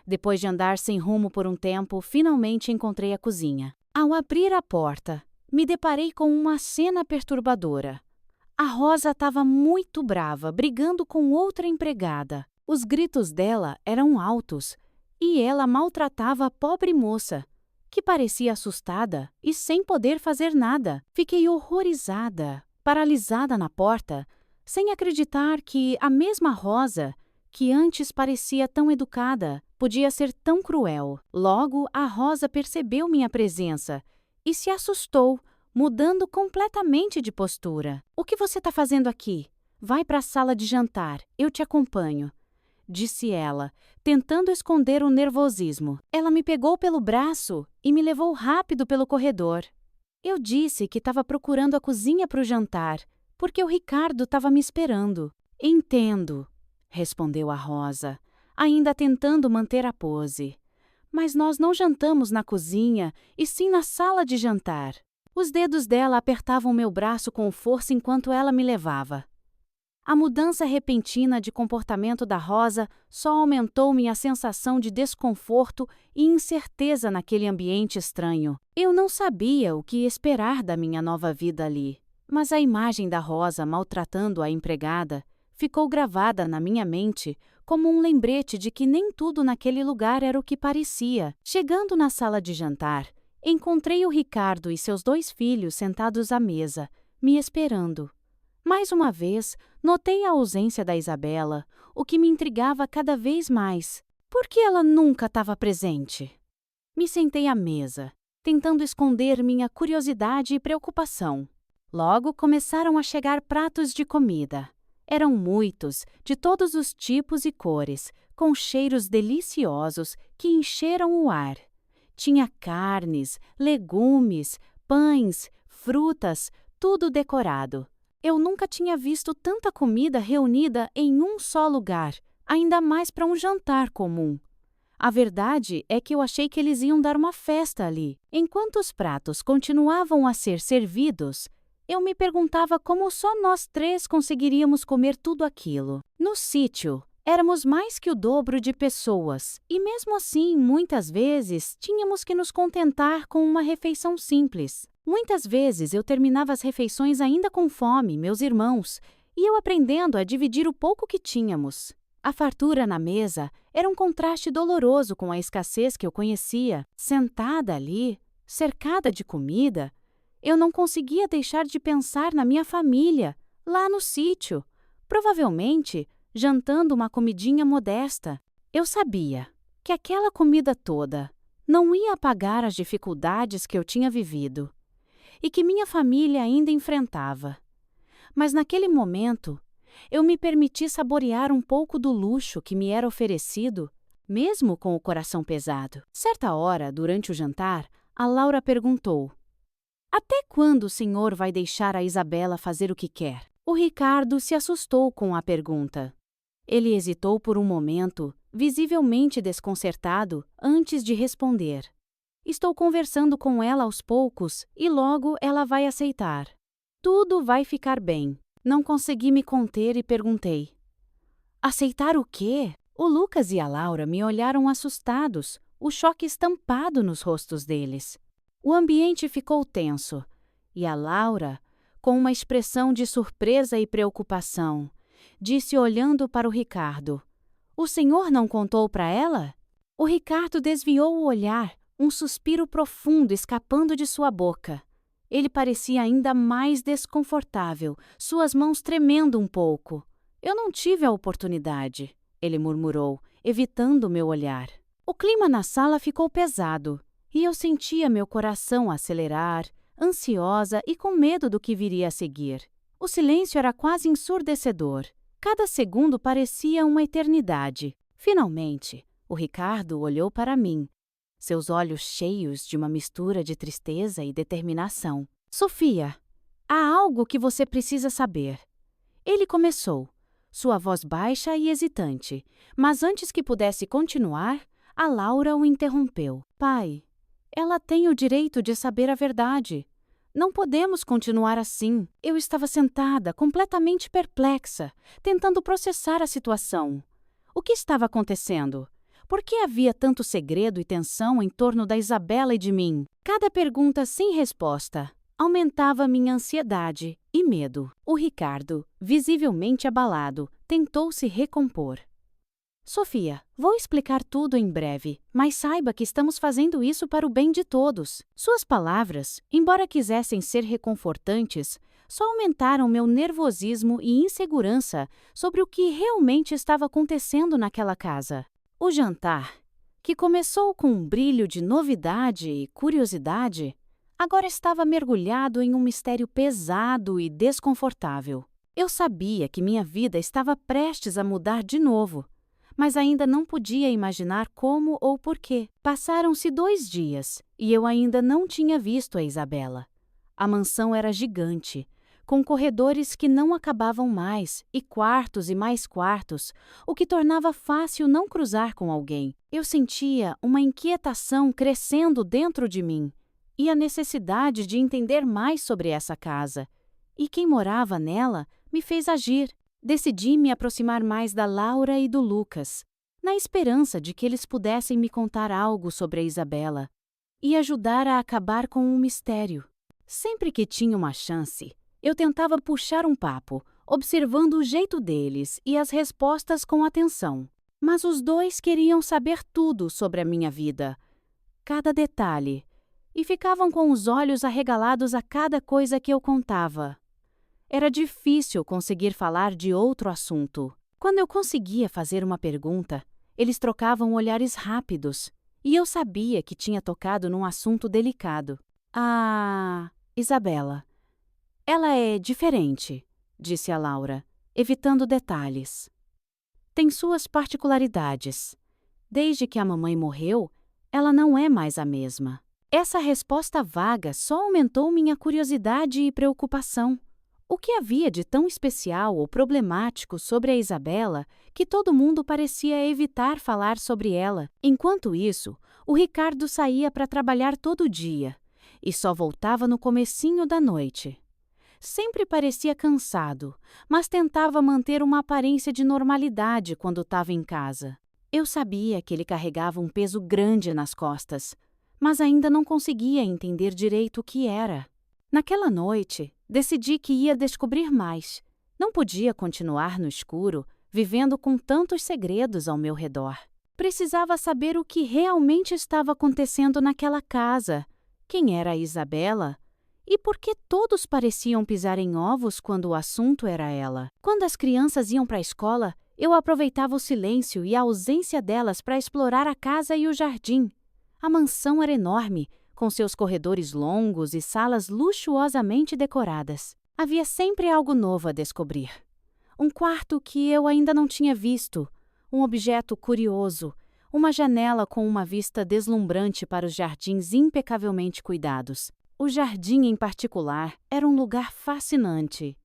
Depois de andar sem rumo por um tempo, finalmente encontrei a cozinha. Ao abrir a porta, me deparei com uma cena perturbadora. A Rosa estava muito brava, brigando com outra empregada. Os gritos dela eram altos e ela maltratava a pobre moça, que parecia assustada e sem poder fazer nada. Fiquei horrorizada, paralisada na porta, sem acreditar que a mesma Rosa, que antes parecia tão educada, podia ser tão cruel. Logo, a Rosa percebeu minha presença e se assustou, mudando completamente de postura. "O que você está fazendo aqui? Vai para a sala de jantar, eu te acompanho", disse ela, tentando esconder o nervosismo. Ela me pegou pelo braço e me levou rápido pelo corredor. Eu disse que estava procurando a cozinha para o jantar, porque o Ricardo estava me esperando. "Entendo", respondeu a Rosa, ainda tentando manter a pose. "Mas nós não jantamos na cozinha, e sim na sala de jantar." Os dedos dela apertavam meu braço com força enquanto ela me levava. A mudança repentina de comportamento da Rosa só aumentou minha sensação de desconforto e incerteza naquele ambiente estranho. Eu não sabia o que esperar da minha nova vida ali, mas a imagem da Rosa maltratando a empregada ficou gravada na minha mente como um lembrete de que nem tudo naquele lugar era o que parecia. Chegando na sala de jantar, encontrei o Ricardo e seus 2 filhos sentados à mesa, me esperando. Mais uma vez, notei a ausência da Isabela, o que me intrigava cada vez mais. Por que ela nunca estava presente? Me sentei à mesa, tentando esconder minha curiosidade e preocupação. Logo começaram a chegar pratos de comida. Eram muitos, de todos os tipos e cores, com cheiros deliciosos que encheram o ar. Tinha carnes, legumes, pães, frutas, tudo decorado. Eu nunca tinha visto tanta comida reunida em um só lugar, ainda mais para um jantar comum. A verdade é que eu achei que eles iam dar uma festa ali. Enquanto os pratos continuavam a ser servidos, eu me perguntava como só nós três conseguiríamos comer tudo aquilo. No sítio, éramos mais que o dobro de pessoas, e mesmo assim, muitas vezes, tínhamos que nos contentar com uma refeição simples. Muitas vezes eu terminava as refeições ainda com fome, meus irmãos, e eu aprendendo a dividir o pouco que tínhamos. A fartura na mesa era um contraste doloroso com a escassez que eu conhecia. Sentada ali, cercada de comida, eu não conseguia deixar de pensar na minha família, lá no sítio, provavelmente jantando uma comidinha modesta. Eu sabia que aquela comida toda não ia apagar as dificuldades que eu tinha vivido e que minha família ainda enfrentava. Mas naquele momento, eu me permiti saborear um pouco do luxo que me era oferecido, mesmo com o coração pesado. Certa hora, durante o jantar, a Laura perguntou: "Até quando o senhor vai deixar a Isabela fazer o que quer?" O Ricardo se assustou com a pergunta. Ele hesitou por um momento, visivelmente desconcertado, antes de responder. "Estou conversando com ela aos poucos e logo ela vai aceitar. Tudo vai ficar bem." Não consegui me conter e perguntei: "Aceitar o quê?" O Lucas e a Laura me olharam assustados, o choque estampado nos rostos deles. O ambiente ficou tenso, e a Laura, com uma expressão de surpresa e preocupação, disse olhando para o Ricardo: "O senhor não contou para ela?" O Ricardo desviou o olhar, um suspiro profundo escapando de sua boca. Ele parecia ainda mais desconfortável, suas mãos tremendo um pouco. "Eu não tive a oportunidade", ele murmurou, evitando meu olhar. O clima na sala ficou pesado, e eu sentia meu coração acelerar, ansiosa e com medo do que viria a seguir. O silêncio era quase ensurdecedor. Cada segundo parecia uma eternidade. Finalmente, o Ricardo olhou para mim, seus olhos cheios de uma mistura de tristeza e determinação. "Sofia, há algo que você precisa saber." Ele começou, sua voz baixa e hesitante, mas antes que pudesse continuar, a Laura o interrompeu. "Pai, ela tem o direito de saber a verdade. Não podemos continuar assim." Eu estava sentada, completamente perplexa, tentando processar a situação. O que estava acontecendo? Por que havia tanto segredo e tensão em torno da Isabela e de mim? Cada pergunta sem resposta aumentava minha ansiedade e medo. O Ricardo, visivelmente abalado, tentou se recompor. "Sofia, vou explicar tudo em breve, mas saiba que estamos fazendo isso para o bem de todos." Suas palavras, embora quisessem ser reconfortantes, só aumentaram meu nervosismo e insegurança sobre o que realmente estava acontecendo naquela casa. O jantar, que começou com um brilho de novidade e curiosidade, agora estava mergulhado em um mistério pesado e desconfortável. Eu sabia que minha vida estava prestes a mudar de novo, mas ainda não podia imaginar como ou porquê. Passaram-se 2 dias e eu ainda não tinha visto a Isabela. A mansão era gigante, com corredores que não acabavam mais e mais quartos, o que tornava fácil não cruzar com alguém. Eu sentia uma inquietação crescendo dentro de mim e a necessidade de entender mais sobre essa casa. E quem morava nela me fez agir. Decidi me aproximar mais da Laura e do Lucas, na esperança de que eles pudessem me contar algo sobre a Isabela e ajudar a acabar com um mistério. Sempre que tinha uma chance, eu tentava puxar um papo, observando o jeito deles e as respostas com atenção. Mas os dois queriam saber tudo sobre a minha vida, cada detalhe, e ficavam com os olhos arregalados a cada coisa que eu contava. Era difícil conseguir falar de outro assunto. Quando eu conseguia fazer uma pergunta, eles trocavam olhares rápidos, e eu sabia que tinha tocado num assunto delicado. "Ah, Isabela. Ela é diferente", disse a Laura, evitando detalhes. "Tem suas particularidades. Desde que a mamãe morreu, ela não é mais a mesma." Essa resposta vaga só aumentou minha curiosidade e preocupação. O que havia de tão especial ou problemático sobre a Isabela que todo mundo parecia evitar falar sobre ela? Enquanto isso, o Ricardo saía para trabalhar todo dia e só voltava no comecinho da noite. Sempre parecia cansado, mas tentava manter uma aparência de normalidade quando estava em casa. Eu sabia que ele carregava um peso grande nas costas, mas ainda não conseguia entender direito o que era. Naquela noite, decidi que ia descobrir mais. Não podia continuar no escuro, vivendo com tantos segredos ao meu redor. Precisava saber o que realmente estava acontecendo naquela casa. Quem era a Isabela? E por que todos pareciam pisar em ovos quando o assunto era ela? Quando as crianças iam para a escola, eu aproveitava o silêncio e a ausência delas para explorar a casa e o jardim. A mansão era enorme, com seus corredores longos e salas luxuosamente decoradas. Havia sempre algo novo a descobrir. Um quarto que eu ainda não tinha visto, um objeto curioso, uma janela com uma vista deslumbrante para os jardins impecavelmente cuidados. O jardim, em particular, era um lugar fascinante.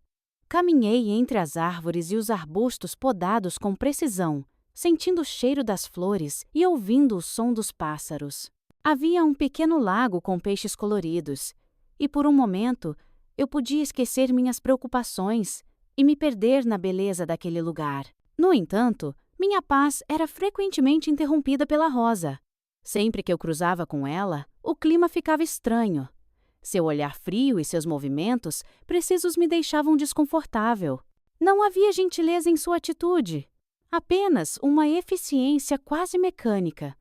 Caminhei entre as árvores e os arbustos podados com precisão, sentindo o cheiro das flores e ouvindo o som dos pássaros. Havia um pequeno lago com peixes coloridos, e por um momento eu podia esquecer minhas preocupações e me perder na beleza daquele lugar. No entanto, minha paz era frequentemente interrompida pela Rosa. Sempre que eu cruzava com ela, o clima ficava estranho. Seu olhar frio e seus movimentos precisos me deixavam desconfortável. Não havia gentileza em sua atitude, apenas uma eficiência quase mecânica.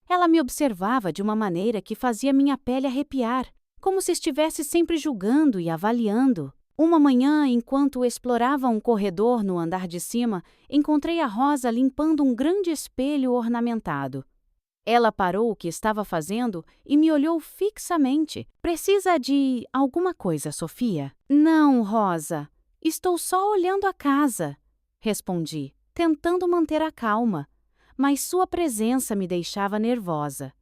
Ela me observava de uma maneira que fazia minha pele arrepiar, como se estivesse sempre julgando e avaliando. Uma manhã, enquanto explorava um corredor no andar de cima, encontrei a Rosa limpando um grande espelho ornamentado. Ela parou o que estava fazendo e me olhou fixamente. Precisa de alguma coisa, Sofia? Não, Rosa. Estou só olhando a casa, respondi, tentando manter a calma. Mas sua presença me deixava nervosa.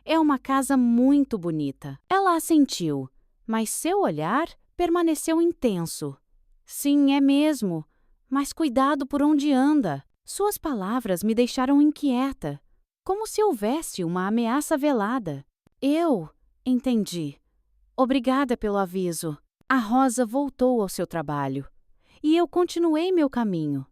É uma casa muito bonita. Ela assentiu, mas seu olhar permaneceu intenso. Sim, é mesmo. Mas cuidado por onde anda. Suas palavras me deixaram inquieta, como se houvesse uma ameaça velada. Eu entendi. Obrigada pelo aviso. A Rosa voltou ao seu trabalho, e eu continuei meu caminho.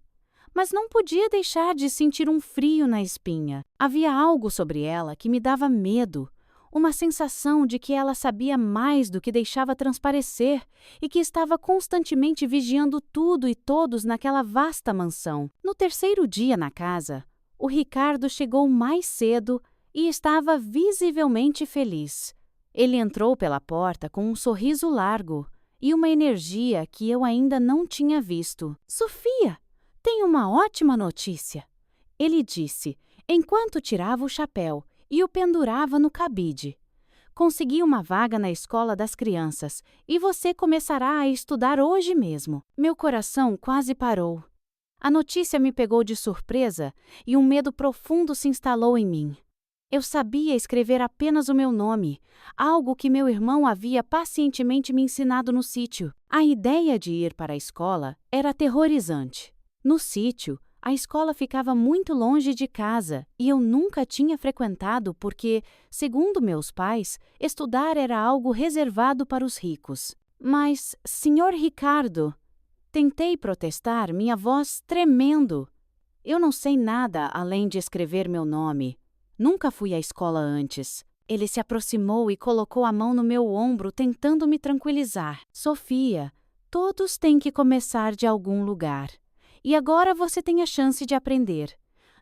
Mas não podia deixar de sentir um frio na espinha. Havia algo sobre ela que me dava medo, uma sensação de que ela sabia mais do que deixava transparecer e que estava constantemente vigiando tudo e todos naquela vasta mansão. No terceiro dia na casa, o Ricardo chegou mais cedo e estava visivelmente feliz. Ele entrou pela porta com um sorriso largo e uma energia que eu ainda não tinha visto. Sofia! Tenho uma ótima notícia, ele disse, enquanto tirava o chapéu e o pendurava no cabide. Consegui uma vaga na escola das crianças e você começará a estudar hoje mesmo. Meu coração quase parou. A notícia me pegou de surpresa e um medo profundo se instalou em mim. Eu sabia escrever apenas o meu nome, algo que meu irmão havia pacientemente me ensinado no sítio. A ideia de ir para a escola era aterrorizante. No sítio, a escola ficava muito longe de casa e eu nunca tinha frequentado porque, segundo meus pais, estudar era algo reservado para os ricos. Mas, Sr. Ricardo, tentei protestar, minha voz tremendo. Eu não sei nada além de escrever meu nome. Nunca fui à escola antes. Ele se aproximou e colocou a mão no meu ombro, tentando me tranquilizar. Sofia, todos têm que começar de algum lugar. E agora você tem a chance de aprender.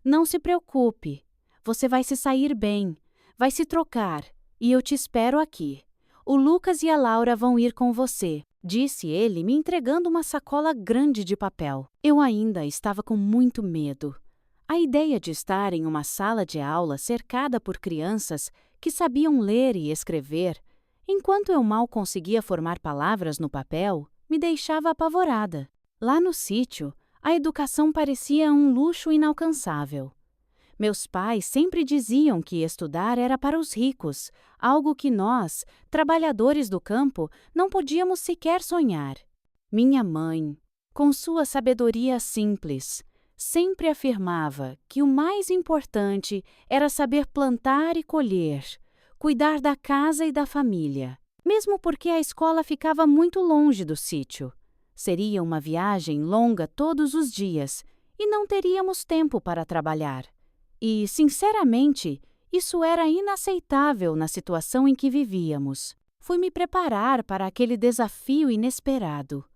Não se preocupe. Você vai se sair bem. Vai se trocar. E eu te espero aqui. O Lucas e a Laura vão ir com você, disse ele, me entregando uma sacola grande de papel. Eu ainda estava com muito medo. A ideia de estar em uma sala de aula cercada por crianças que sabiam ler e escrever, enquanto eu mal conseguia formar palavras no papel, me deixava apavorada. Lá no sítio, a educação parecia um luxo inalcançável. Meus pais sempre diziam que estudar era para os ricos, algo que nós, trabalhadores do campo, não podíamos sequer sonhar. Minha mãe, com sua sabedoria simples, sempre afirmava que o mais importante era saber plantar e colher, cuidar da casa e da família, mesmo porque a escola ficava muito longe do sítio. Seria uma viagem longa todos os dias e não teríamos tempo para trabalhar. E, sinceramente, isso era inaceitável na situação em que vivíamos. Fui me preparar para aquele desafio inesperado.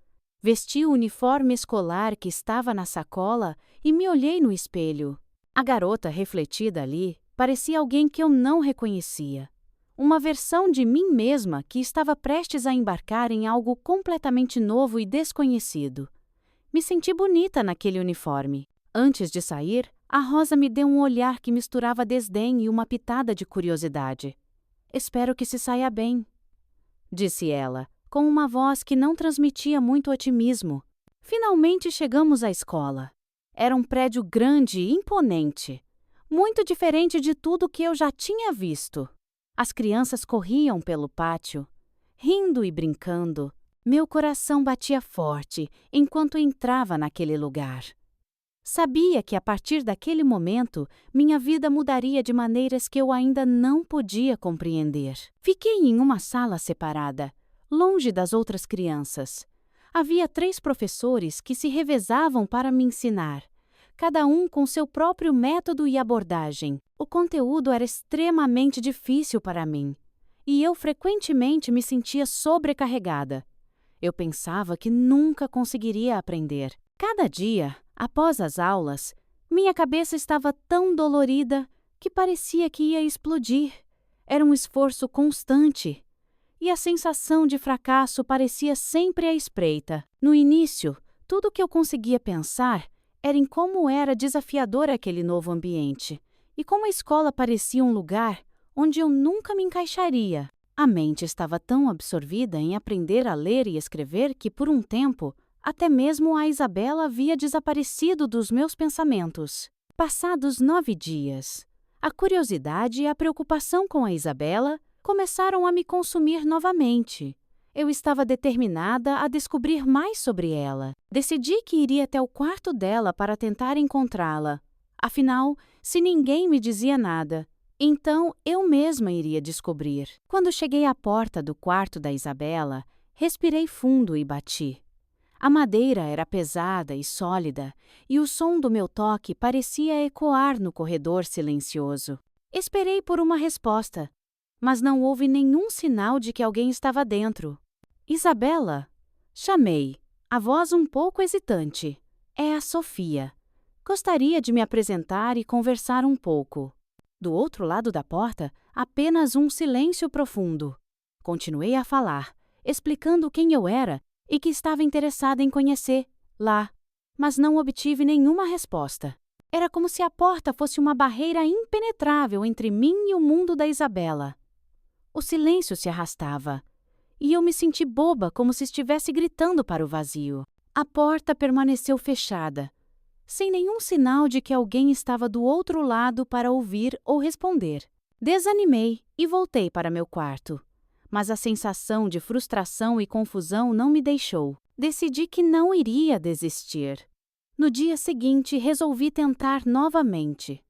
Vesti o uniforme escolar que estava na sacola e me olhei no espelho. A garota refletida ali parecia alguém que eu não reconhecia. Uma versão de mim mesma que estava prestes a embarcar em algo completamente novo e desconhecido. Me senti bonita naquele uniforme. Antes de sair, a Rosa me deu um olhar que misturava desdém e uma pitada de curiosidade. "Espero que se saia bem", disse ela, com uma voz que não transmitia muito otimismo. Finalmente chegamos à escola. Era um prédio grande e imponente, muito diferente de tudo que eu já tinha visto. As crianças corriam pelo pátio, rindo e brincando. Meu coração batia forte enquanto entrava naquele lugar. Sabia que a partir daquele momento, minha vida mudaria de maneiras que eu ainda não podia compreender. Fiquei em uma sala separada, longe das outras crianças. Havia 3 professores que se revezavam para me ensinar, cada um com seu próprio método e abordagem. O conteúdo era extremamente difícil para mim, e eu frequentemente me sentia sobrecarregada. Eu pensava que nunca conseguiria aprender. Cada dia, após as aulas, minha cabeça estava tão dolorida que parecia que ia explodir. Era um esforço constante. E a sensação de fracasso parecia sempre à espreita. No início, tudo o que eu conseguia pensar era em como era desafiador aquele novo ambiente e como a escola parecia um lugar onde eu nunca me encaixaria. A mente estava tão absorvida em aprender a ler e escrever que, por um tempo, até mesmo a Isabela havia desaparecido dos meus pensamentos. Passados 9 dias, a curiosidade e a preocupação com a Isabela começaram a me consumir novamente. Eu estava determinada a descobrir mais sobre ela. Decidi que iria até o quarto dela para tentar encontrá-la. Afinal, se ninguém me dizia nada, então eu mesma iria descobrir. Quando cheguei à porta do quarto da Isabela, respirei fundo e bati. A madeira era pesada e sólida, e o som do meu toque parecia ecoar no corredor silencioso. Esperei por uma resposta, mas não houve nenhum sinal de que alguém estava dentro. "Isabela?" Chamei, a voz um pouco hesitante. "É a Sofia. Gostaria de me apresentar e conversar um pouco." Do outro lado da porta, apenas um silêncio profundo. Continuei a falar, explicando quem eu era e que estava interessada em conhecer lá, mas não obtive nenhuma resposta. Era como se a porta fosse uma barreira impenetrável entre mim e o mundo da Isabela. O silêncio se arrastava, e eu me senti boba, como se estivesse gritando para o vazio. A porta permaneceu fechada, sem nenhum sinal de que alguém estava do outro lado para ouvir ou responder. Desanimei e voltei para meu quarto, mas a sensação de frustração e confusão não me deixou. Decidi que não iria desistir. No dia seguinte, resolvi tentar novamente.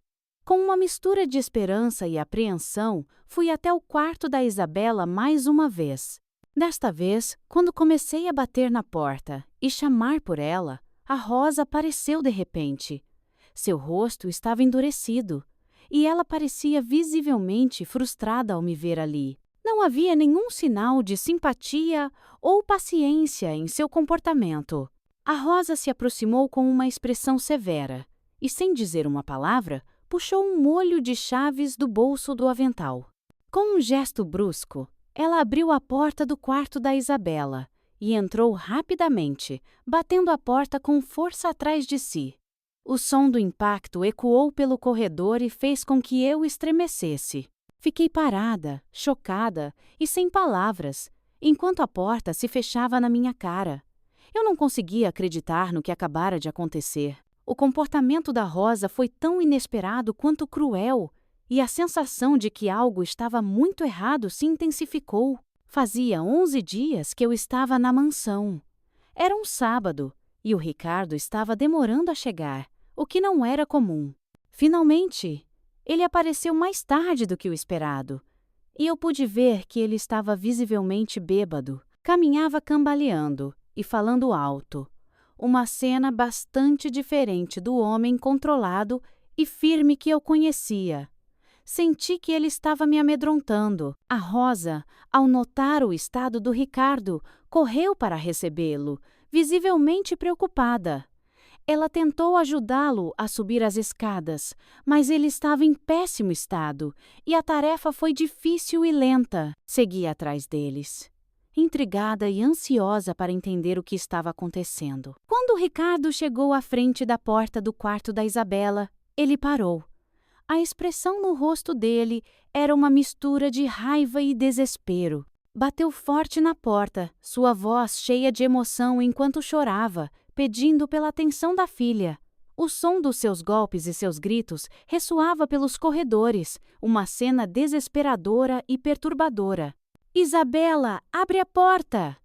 Com uma mistura de esperança e apreensão, fui até o quarto da Isabela mais uma vez. Desta vez, quando comecei a bater na porta e chamar por ela, a Rosa apareceu de repente. Seu rosto estava endurecido, e ela parecia visivelmente frustrada ao me ver ali. Não havia nenhum sinal de simpatia ou paciência em seu comportamento. A Rosa se aproximou com uma expressão severa e, sem dizer uma palavra, puxou um molho de chaves do bolso do avental. Com um gesto brusco, ela abriu a porta do quarto da Isabela e entrou rapidamente, batendo a porta com força atrás de si. O som do impacto ecoou pelo corredor e fez com que eu estremecesse. Fiquei parada, chocada e sem palavras, enquanto a porta se fechava na minha cara. Eu não conseguia acreditar no que acabara de acontecer. O comportamento da Rosa foi tão inesperado quanto cruel, e a sensação de que algo estava muito errado se intensificou. Fazia 11 dias que eu estava na mansão. Era um sábado, e o Ricardo estava demorando a chegar, o que não era comum. Finalmente, ele apareceu mais tarde do que o esperado, e eu pude ver que ele estava visivelmente bêbado. Caminhava cambaleando e falando alto. Uma cena bastante diferente do homem controlado e firme que eu conhecia. Senti que ele estava me amedrontando. A Rosa, ao notar o estado do Ricardo, correu para recebê-lo, visivelmente preocupada. Ela tentou ajudá-lo a subir as escadas, mas ele estava em péssimo estado e a tarefa foi difícil e lenta. Segui atrás deles, intrigada e ansiosa para entender o que estava acontecendo. Quando Ricardo chegou à frente da porta do quarto da Isabela, ele parou. A expressão no rosto dele era uma mistura de raiva e desespero. Bateu forte na porta, sua voz cheia de emoção enquanto chorava, pedindo pela atenção da filha. O som dos seus golpes e seus gritos ressoava pelos corredores, uma cena desesperadora e perturbadora. Isabela, abre a porta!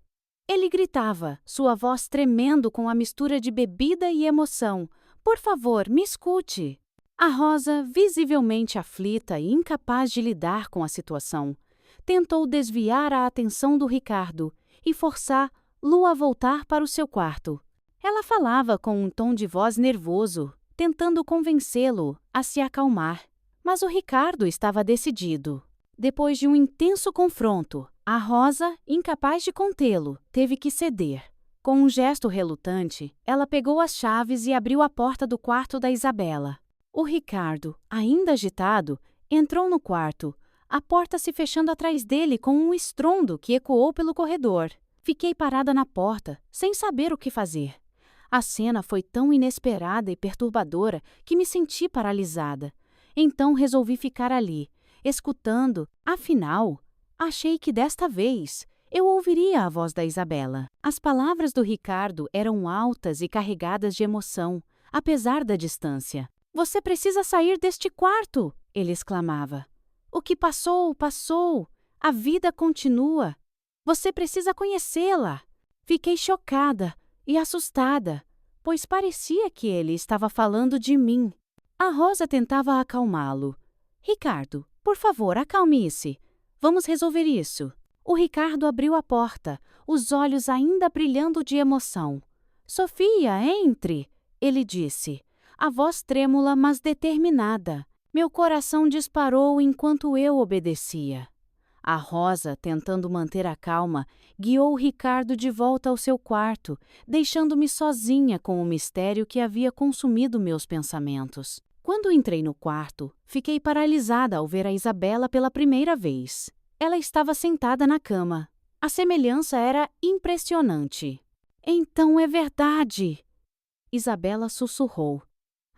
Ele gritava, sua voz tremendo com a mistura de bebida e emoção. Por favor, me escute! A Rosa, visivelmente aflita e incapaz de lidar com a situação, tentou desviar a atenção do Ricardo e forçá-lo a voltar para o seu quarto. Ela falava com um tom de voz nervoso, tentando convencê-lo a se acalmar. Mas o Ricardo estava decidido. Depois de um intenso confronto, a Rosa, incapaz de contê-lo, teve que ceder. Com um gesto relutante, ela pegou as chaves e abriu a porta do quarto da Isabela. O Ricardo, ainda agitado, entrou no quarto, a porta se fechando atrás dele com um estrondo que ecoou pelo corredor. Fiquei parada na porta, sem saber o que fazer. A cena foi tão inesperada e perturbadora que me senti paralisada. Então resolvi ficar ali, escutando. Afinal, achei que desta vez eu ouviria a voz da Isabela. As palavras do Ricardo eram altas e carregadas de emoção, apesar da distância. Você precisa sair deste quarto, ele exclamava. O que passou, passou. A vida continua. Você precisa conhecê-la. Fiquei chocada e assustada, pois parecia que ele estava falando de mim. A Rosa tentava acalmá-lo. Ricardo, por favor, acalme-se. Vamos resolver isso. O Ricardo abriu a porta, os olhos ainda brilhando de emoção. Sofia, entre, ele disse. A voz trêmula, mas determinada. Meu coração disparou enquanto eu obedecia. A Rosa, tentando manter a calma, guiou o Ricardo de volta ao seu quarto, deixando-me sozinha com o mistério que havia consumido meus pensamentos. Quando entrei no quarto, fiquei paralisada ao ver a Isabela pela primeira vez. Ela estava sentada na cama. A semelhança era impressionante. Então é verdade! Isabela sussurrou.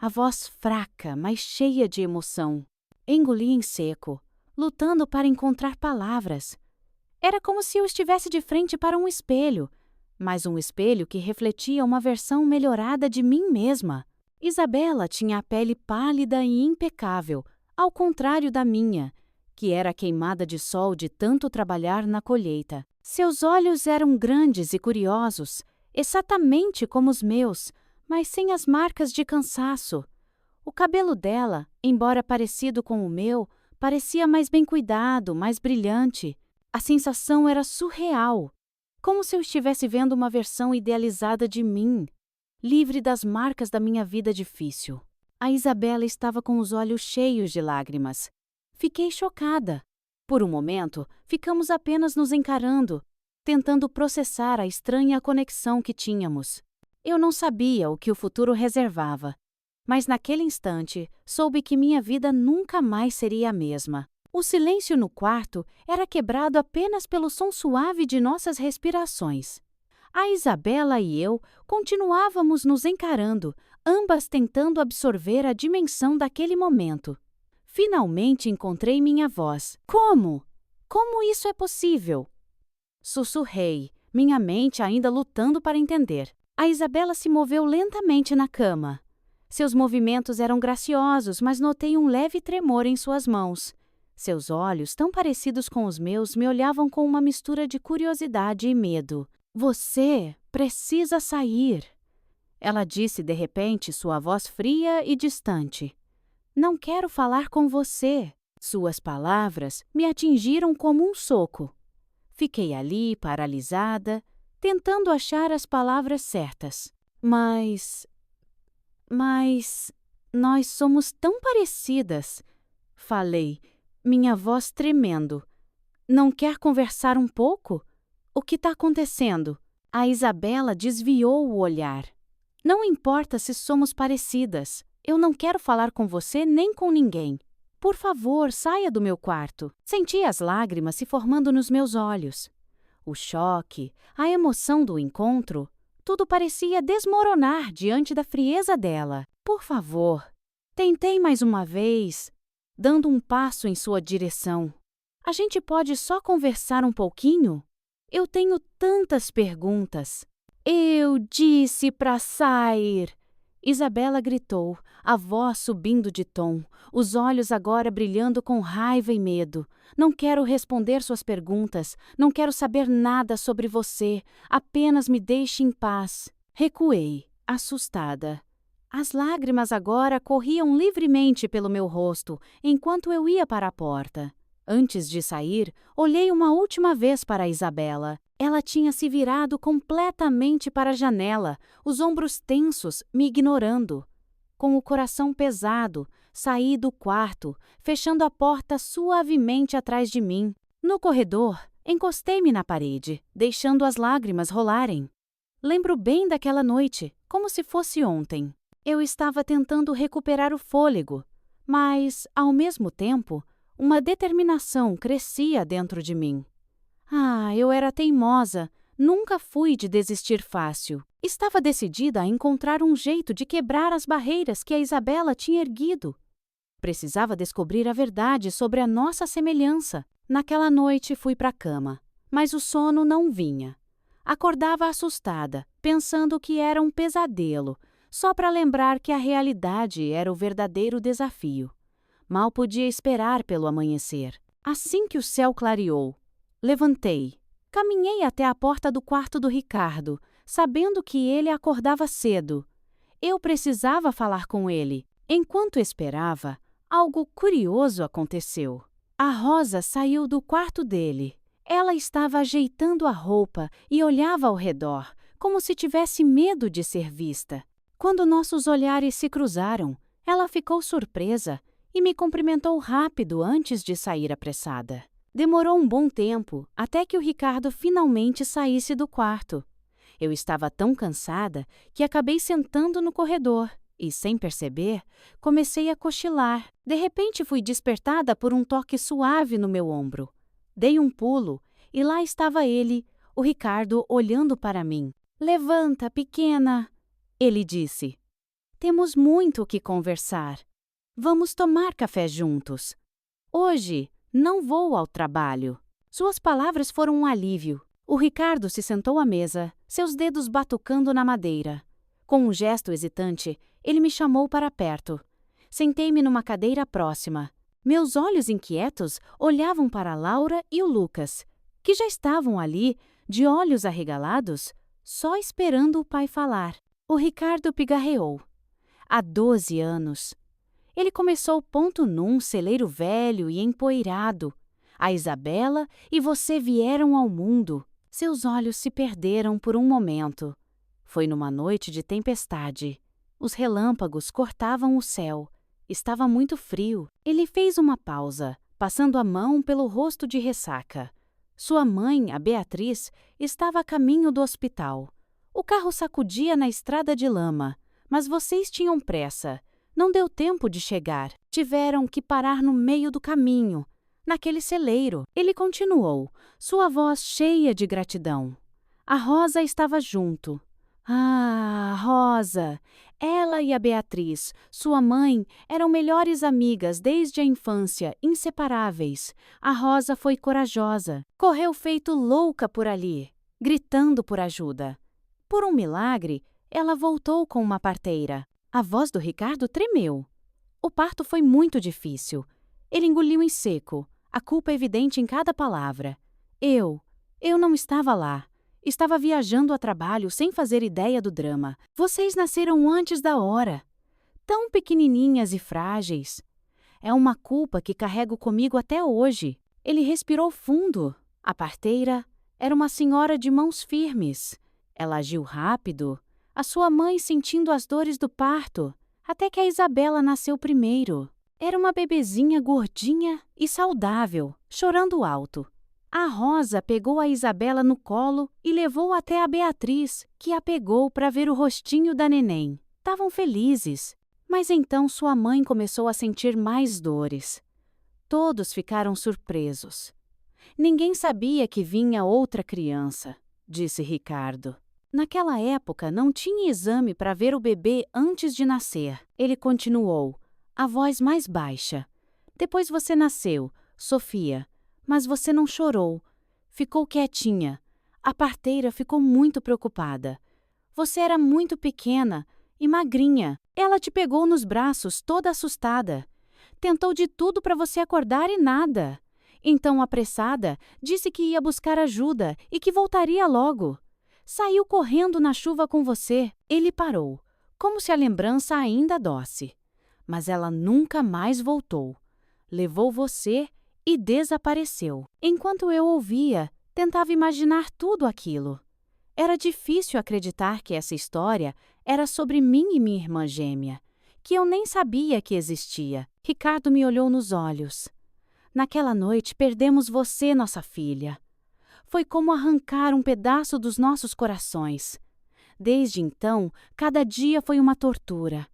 A voz fraca, mas cheia de emoção. Engoli em seco, lutando para encontrar palavras. Era como se eu estivesse de frente para um espelho, mas um espelho que refletia uma versão melhorada de mim mesma. Isabela tinha a pele pálida e impecável, ao contrário da minha, que era queimada de sol de tanto trabalhar na colheita. Seus olhos eram grandes e curiosos, exatamente como os meus, mas sem as marcas de cansaço. O cabelo dela, embora parecido com o meu, parecia mais bem cuidado, mais brilhante. A sensação era surreal, como se eu estivesse vendo uma versão idealizada de mim, livre das marcas da minha vida difícil. A Isabela estava com os olhos cheios de lágrimas. Fiquei chocada. Por um momento, ficamos apenas nos encarando, tentando processar a estranha conexão que tínhamos. Eu não sabia o que o futuro reservava, mas naquele instante soube que minha vida nunca mais seria a mesma. O silêncio no quarto era quebrado apenas pelo som suave de nossas respirações. A Isabela e eu continuávamos nos encarando, ambas tentando absorver a dimensão daquele momento. Finalmente encontrei minha voz. Como? Como isso é possível? Sussurrei, minha mente ainda lutando para entender. A Isabela se moveu lentamente na cama. Seus movimentos eram graciosos, mas notei um leve tremor em suas mãos. Seus olhos, tão parecidos com os meus, me olhavam com uma mistura de curiosidade e medo. Você precisa sair. Ela disse de repente, sua voz fria e distante. Não quero falar com você. Suas palavras me atingiram como um soco. Fiquei ali, paralisada, tentando achar as palavras certas. Mas nós somos tão parecidas, falei, minha voz tremendo. Não quer conversar um pouco? O que está acontecendo? A Isabela desviou o olhar. Não importa se somos parecidas. Eu não quero falar com você nem com ninguém. Por favor, saia do meu quarto. Senti as lágrimas se formando nos meus olhos. O choque, a emoção do encontro, tudo parecia desmoronar diante da frieza dela. Por favor. Tentei mais uma vez, dando um passo em sua direção. A gente pode só conversar um pouquinho? Eu tenho tantas perguntas. Eu disse para sair! Isabela gritou, a voz subindo de tom, os olhos agora brilhando com raiva e medo. Não quero responder suas perguntas, não quero saber nada sobre você, apenas me deixe em paz. Recuei, assustada. As lágrimas agora corriam livremente pelo meu rosto, enquanto eu ia para a porta. Antes de sair, olhei uma última vez para a Isabela. Ela tinha se virado completamente para a janela, os ombros tensos, me ignorando. Com o coração pesado, saí do quarto, fechando a porta suavemente atrás de mim. No corredor, encostei-me na parede, deixando as lágrimas rolarem. Lembro bem daquela noite, como se fosse ontem. Eu estava tentando recuperar o fôlego, mas, ao mesmo tempo, uma determinação crescia dentro de mim. Eu era teimosa, nunca fui de desistir fácil. Estava decidida a encontrar um jeito de quebrar as barreiras que a Isabela tinha erguido. Precisava descobrir a verdade sobre a nossa semelhança. Naquela noite fui para a cama, mas o sono não vinha. Acordava assustada, pensando que era um pesadelo, só para lembrar que a realidade era o verdadeiro desafio. Mal podia esperar pelo amanhecer. Assim que o céu clareou, levantei. Caminhei até a porta do quarto do Ricardo, sabendo que ele acordava cedo. Eu precisava falar com ele. Enquanto esperava, algo curioso aconteceu. A Rosa saiu do quarto dele. Ela estava ajeitando a roupa e olhava ao redor, como se tivesse medo de ser vista. Quando nossos olhares se cruzaram, ela ficou surpresa e me cumprimentou rápido antes de sair apressada. Demorou um bom tempo até que o Ricardo finalmente saísse do quarto. Eu estava tão cansada que acabei sentando no corredor e, sem perceber, comecei a cochilar. De repente fui despertada por um toque suave no meu ombro. Dei um pulo e lá estava ele, o Ricardo, olhando para mim. "Levanta, pequena", ele disse. "Temos muito o que conversar. Vamos tomar café juntos. Hoje não vou ao trabalho." Suas palavras foram um alívio. O Ricardo se sentou à mesa, seus dedos batucando na madeira. Com um gesto hesitante, ele me chamou para perto. Sentei-me numa cadeira próxima. Meus olhos inquietos olhavam para Laura e o Lucas, que já estavam ali, de olhos arregalados, só esperando o pai falar. O Ricardo pigarreou. Há 12 anos. Ele começou ponto num celeiro velho e empoeirado. A Isabela e você vieram ao mundo. Seus olhos se perderam por um momento. Foi numa noite de tempestade. Os relâmpagos cortavam o céu. Estava muito frio. Ele fez uma pausa, passando a mão pelo rosto de ressaca. Sua mãe, a Beatriz, estava a caminho do hospital. O carro sacudia na estrada de lama, mas vocês tinham pressa. Não deu tempo de chegar. Tiveram que parar no meio do caminho, naquele celeiro. Ele continuou, sua voz cheia de gratidão. A Rosa estava junto. Rosa! Ela e a Beatriz, sua mãe, eram melhores amigas desde a infância, inseparáveis. A Rosa foi corajosa. Correu feito louca por ali, gritando por ajuda. Por um milagre, ela voltou com uma parteira. A voz do Ricardo tremeu. O parto foi muito difícil. Ele engoliu em seco, a culpa evidente em cada palavra. Eu não estava lá. Estava viajando a trabalho sem fazer ideia do drama. Vocês nasceram antes da hora. Tão pequenininhas e frágeis. É uma culpa que carrego comigo até hoje. Ele respirou fundo. A parteira era uma senhora de mãos firmes. Ela agiu rápido, a sua mãe sentindo as dores do parto, até que a Isabela nasceu primeiro. Era uma bebezinha gordinha e saudável, chorando alto. A Rosa pegou a Isabela no colo e levou até a Beatriz, que a pegou para ver o rostinho da neném. Estavam felizes, mas então sua mãe começou a sentir mais dores. Todos ficaram surpresos. Ninguém sabia que vinha outra criança, disse Ricardo. Naquela época não tinha exame para ver o bebê antes de nascer. Ele continuou, a voz mais baixa. Depois você nasceu, Sofia, mas você não chorou. Ficou quietinha. A parteira ficou muito preocupada. Você era muito pequena e magrinha. Ela te pegou nos braços, toda assustada. Tentou de tudo para você acordar e nada. Então, apressada, disse que ia buscar ajuda e que voltaria logo. Saiu correndo na chuva com você. Ele parou, como se a lembrança ainda doce. Mas ela nunca mais voltou. Levou você e desapareceu. Enquanto eu ouvia, tentava imaginar tudo aquilo. Era difícil acreditar que essa história era sobre mim e minha irmã gêmea, que eu nem sabia que existia. Ricardo me olhou nos olhos. Naquela noite perdemos você, nossa filha. Foi como arrancar um pedaço dos nossos corações. Desde então, cada dia foi uma tortura.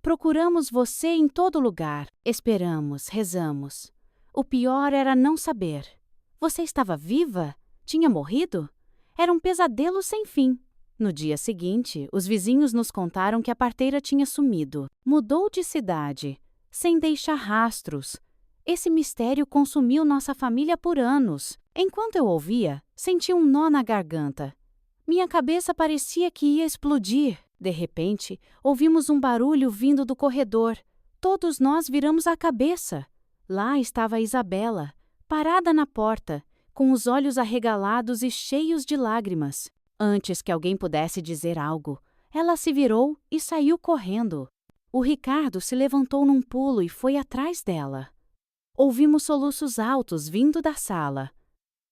Procuramos você em todo lugar. Esperamos, rezamos. O pior era não saber. Você estava viva? Tinha morrido? Era um pesadelo sem fim. No dia seguinte, os vizinhos nos contaram que a parteira tinha sumido. Mudou de cidade, sem deixar rastros. Esse mistério consumiu nossa família por anos. Enquanto eu ouvia, senti um nó na garganta. Minha cabeça parecia que ia explodir. De repente, ouvimos um barulho vindo do corredor. Todos nós viramos a cabeça. Lá estava a Isabela, parada na porta, com os olhos arregalados e cheios de lágrimas. Antes que alguém pudesse dizer algo, ela se virou e saiu correndo. O Ricardo se levantou num pulo e foi atrás dela. Ouvimos soluços altos vindo da sala.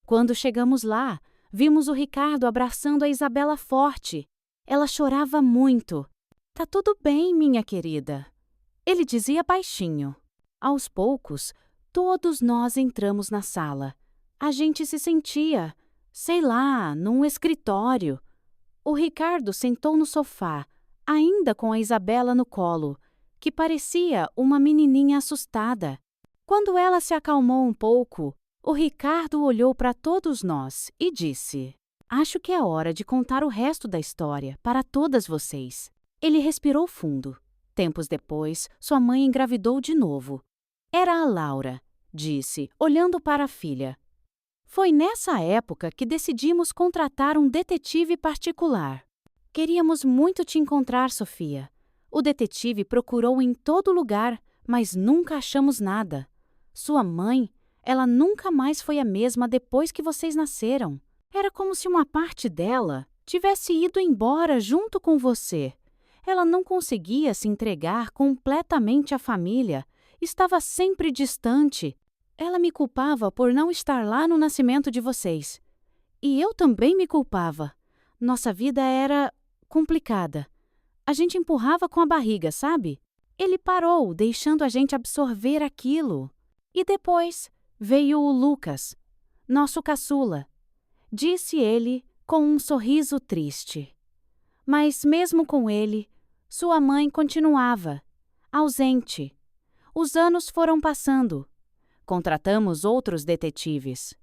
Quando chegamos lá, vimos o Ricardo abraçando a Isabela forte. Ela chorava muito. Tá tudo bem, minha querida. Ele dizia baixinho. Aos poucos, todos nós entramos na sala. A gente se sentia, sei lá, num escritório. O Ricardo sentou no sofá, ainda com a Isabela no colo, que parecia uma menininha assustada. Quando ela se acalmou um pouco, o Ricardo olhou para todos nós e disse: Acho que é hora de contar o resto da história para todas vocês. Ele respirou fundo. Tempos depois, sua mãe engravidou de novo. Era a Laura, disse, olhando para a filha. Foi nessa época que decidimos contratar um detetive particular. Queríamos muito te encontrar, Sofia. O detetive procurou em todo lugar, mas nunca achamos nada. Sua mãe, ela nunca mais foi a mesma depois que vocês nasceram. Era como se uma parte dela tivesse ido embora junto com você. Ela não conseguia se entregar completamente à família. Estava sempre distante. Ela me culpava por não estar lá no nascimento de vocês. E eu também me culpava. Nossa vida era complicada. A gente empurrava com a barriga, sabe? Ele parou, deixando a gente absorver aquilo. E depois veio o Lucas, nosso caçula. Disse ele com um sorriso triste. Mas mesmo com ele, sua mãe continuava, ausente. Os anos foram passando. Contratamos outros detetives.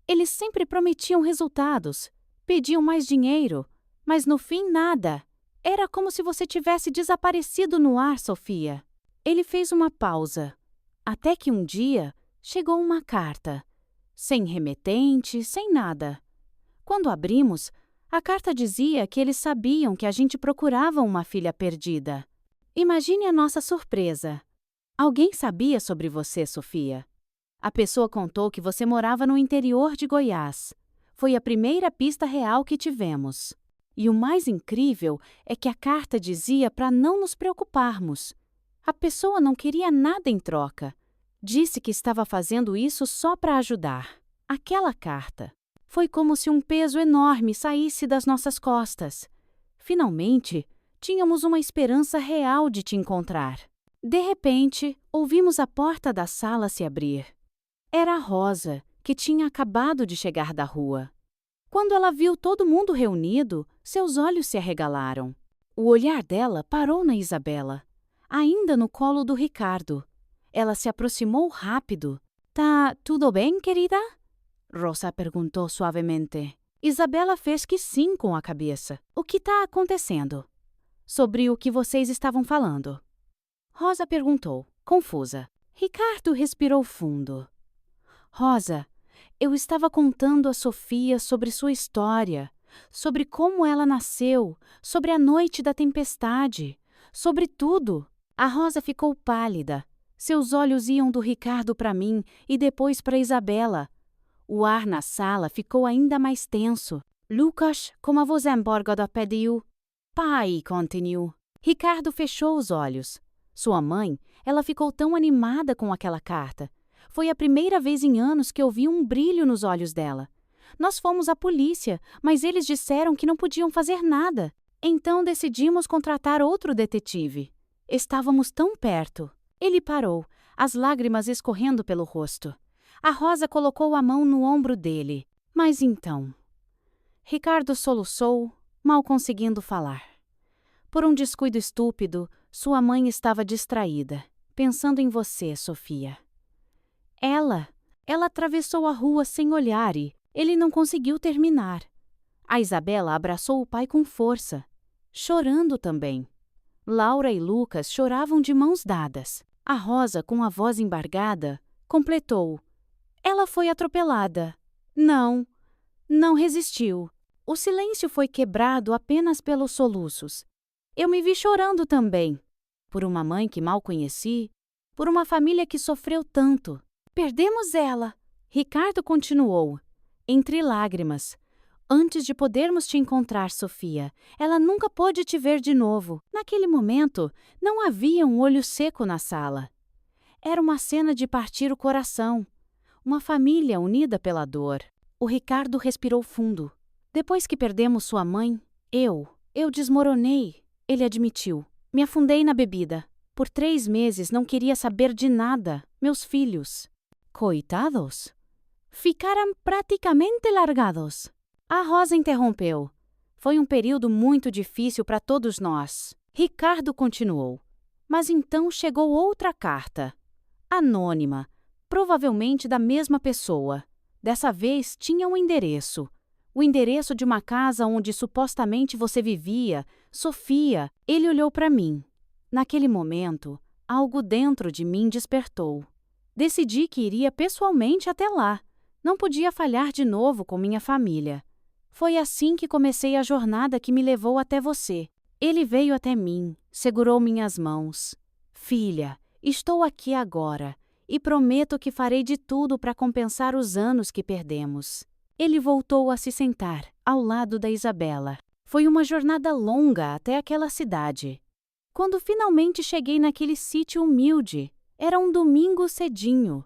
Eles sempre prometiam resultados, pediam mais dinheiro, mas no fim nada. Era como se você tivesse desaparecido no ar, Sofia. Ele fez uma pausa, até que um dia chegou uma carta, sem remetente, sem nada. Quando abrimos, a carta dizia que eles sabiam que a gente procurava uma filha perdida. Imagine a nossa surpresa. Alguém sabia sobre você, Sofia. A pessoa contou que você morava no interior de Goiás. Foi a primeira pista real que tivemos. E o mais incrível é que a carta dizia para não nos preocuparmos. A pessoa não queria nada em troca. Disse que estava fazendo isso só para ajudar. Aquela carta foi como se um peso enorme saísse das nossas costas. Finalmente, tínhamos uma esperança real de te encontrar. De repente, ouvimos a porta da sala se abrir. Era a Rosa, que tinha acabado de chegar da rua. Quando ela viu todo mundo reunido, seus olhos se arregalaram. O olhar dela parou na Isabela, ainda no colo do Ricardo. Ela se aproximou rápido. Tá tudo bem, querida? Rosa perguntou suavemente. Isabela fez que sim com a cabeça. O que está acontecendo? Sobre o que vocês estavam falando. Rosa perguntou, confusa. Ricardo respirou fundo. Rosa, eu estava contando a Sofia sobre sua história, sobre como ela nasceu, sobre a noite da tempestade, sobre tudo. A Rosa ficou pálida. Seus olhos iam do Ricardo para mim e depois para Isabela. O ar na sala ficou ainda mais tenso. Lucas, como você embargado pediu? Pai, continuou. Ricardo fechou os olhos. Sua mãe, ela ficou tão animada com aquela carta. Foi a primeira vez em anos que eu vi um brilho nos olhos dela. Nós fomos à polícia, mas eles disseram que não podiam fazer nada. Então decidimos contratar outro detetive. Estávamos tão perto. Ele parou, as lágrimas escorrendo pelo rosto. A Rosa colocou a mão no ombro dele. Mas então... Ricardo soluçou, mal conseguindo falar. Por um descuido estúpido, sua mãe estava distraída, pensando em você, Sofia. Ela atravessou a rua sem olhar e ele não conseguiu terminar. A Isabela abraçou o pai com força, chorando também. Laura e Lucas choravam de mãos dadas. A Rosa, com a voz embargada, completou. Ela foi atropelada. Não resistiu. O silêncio foi quebrado apenas pelos soluços. Eu me vi chorando também. Por uma mãe que mal conheci, por uma família que sofreu tanto. Perdemos ela. Ricardo continuou, entre lágrimas. Antes de podermos te encontrar, Sofia, ela nunca pôde te ver de novo. Naquele momento, não havia um olho seco na sala. Era uma cena de partir o coração. Uma família unida pela dor. O Ricardo respirou fundo. Depois que perdemos sua mãe, eu desmoronei, ele admitiu. Me afundei na bebida. Por 3 meses não queria saber de nada. Meus filhos, coitados, ficaram praticamente largados. A Rosa interrompeu. Foi um período muito difícil para todos nós. Ricardo continuou. Mas então chegou outra carta. Anônima, provavelmente da mesma pessoa. Dessa vez tinha um endereço. O endereço de uma casa onde supostamente você vivia. Sofia, ele olhou para mim. Naquele momento, algo dentro de mim despertou. Decidi que iria pessoalmente até lá. Não podia falhar de novo com minha família. Foi assim que comecei a jornada que me levou até você. Ele veio até mim, segurou minhas mãos. Filha, estou aqui agora e prometo que farei de tudo para compensar os anos que perdemos. Ele voltou a se sentar, ao lado da Isabela. Foi uma jornada longa até aquela cidade. Quando finalmente cheguei naquele sítio humilde, era um domingo cedinho.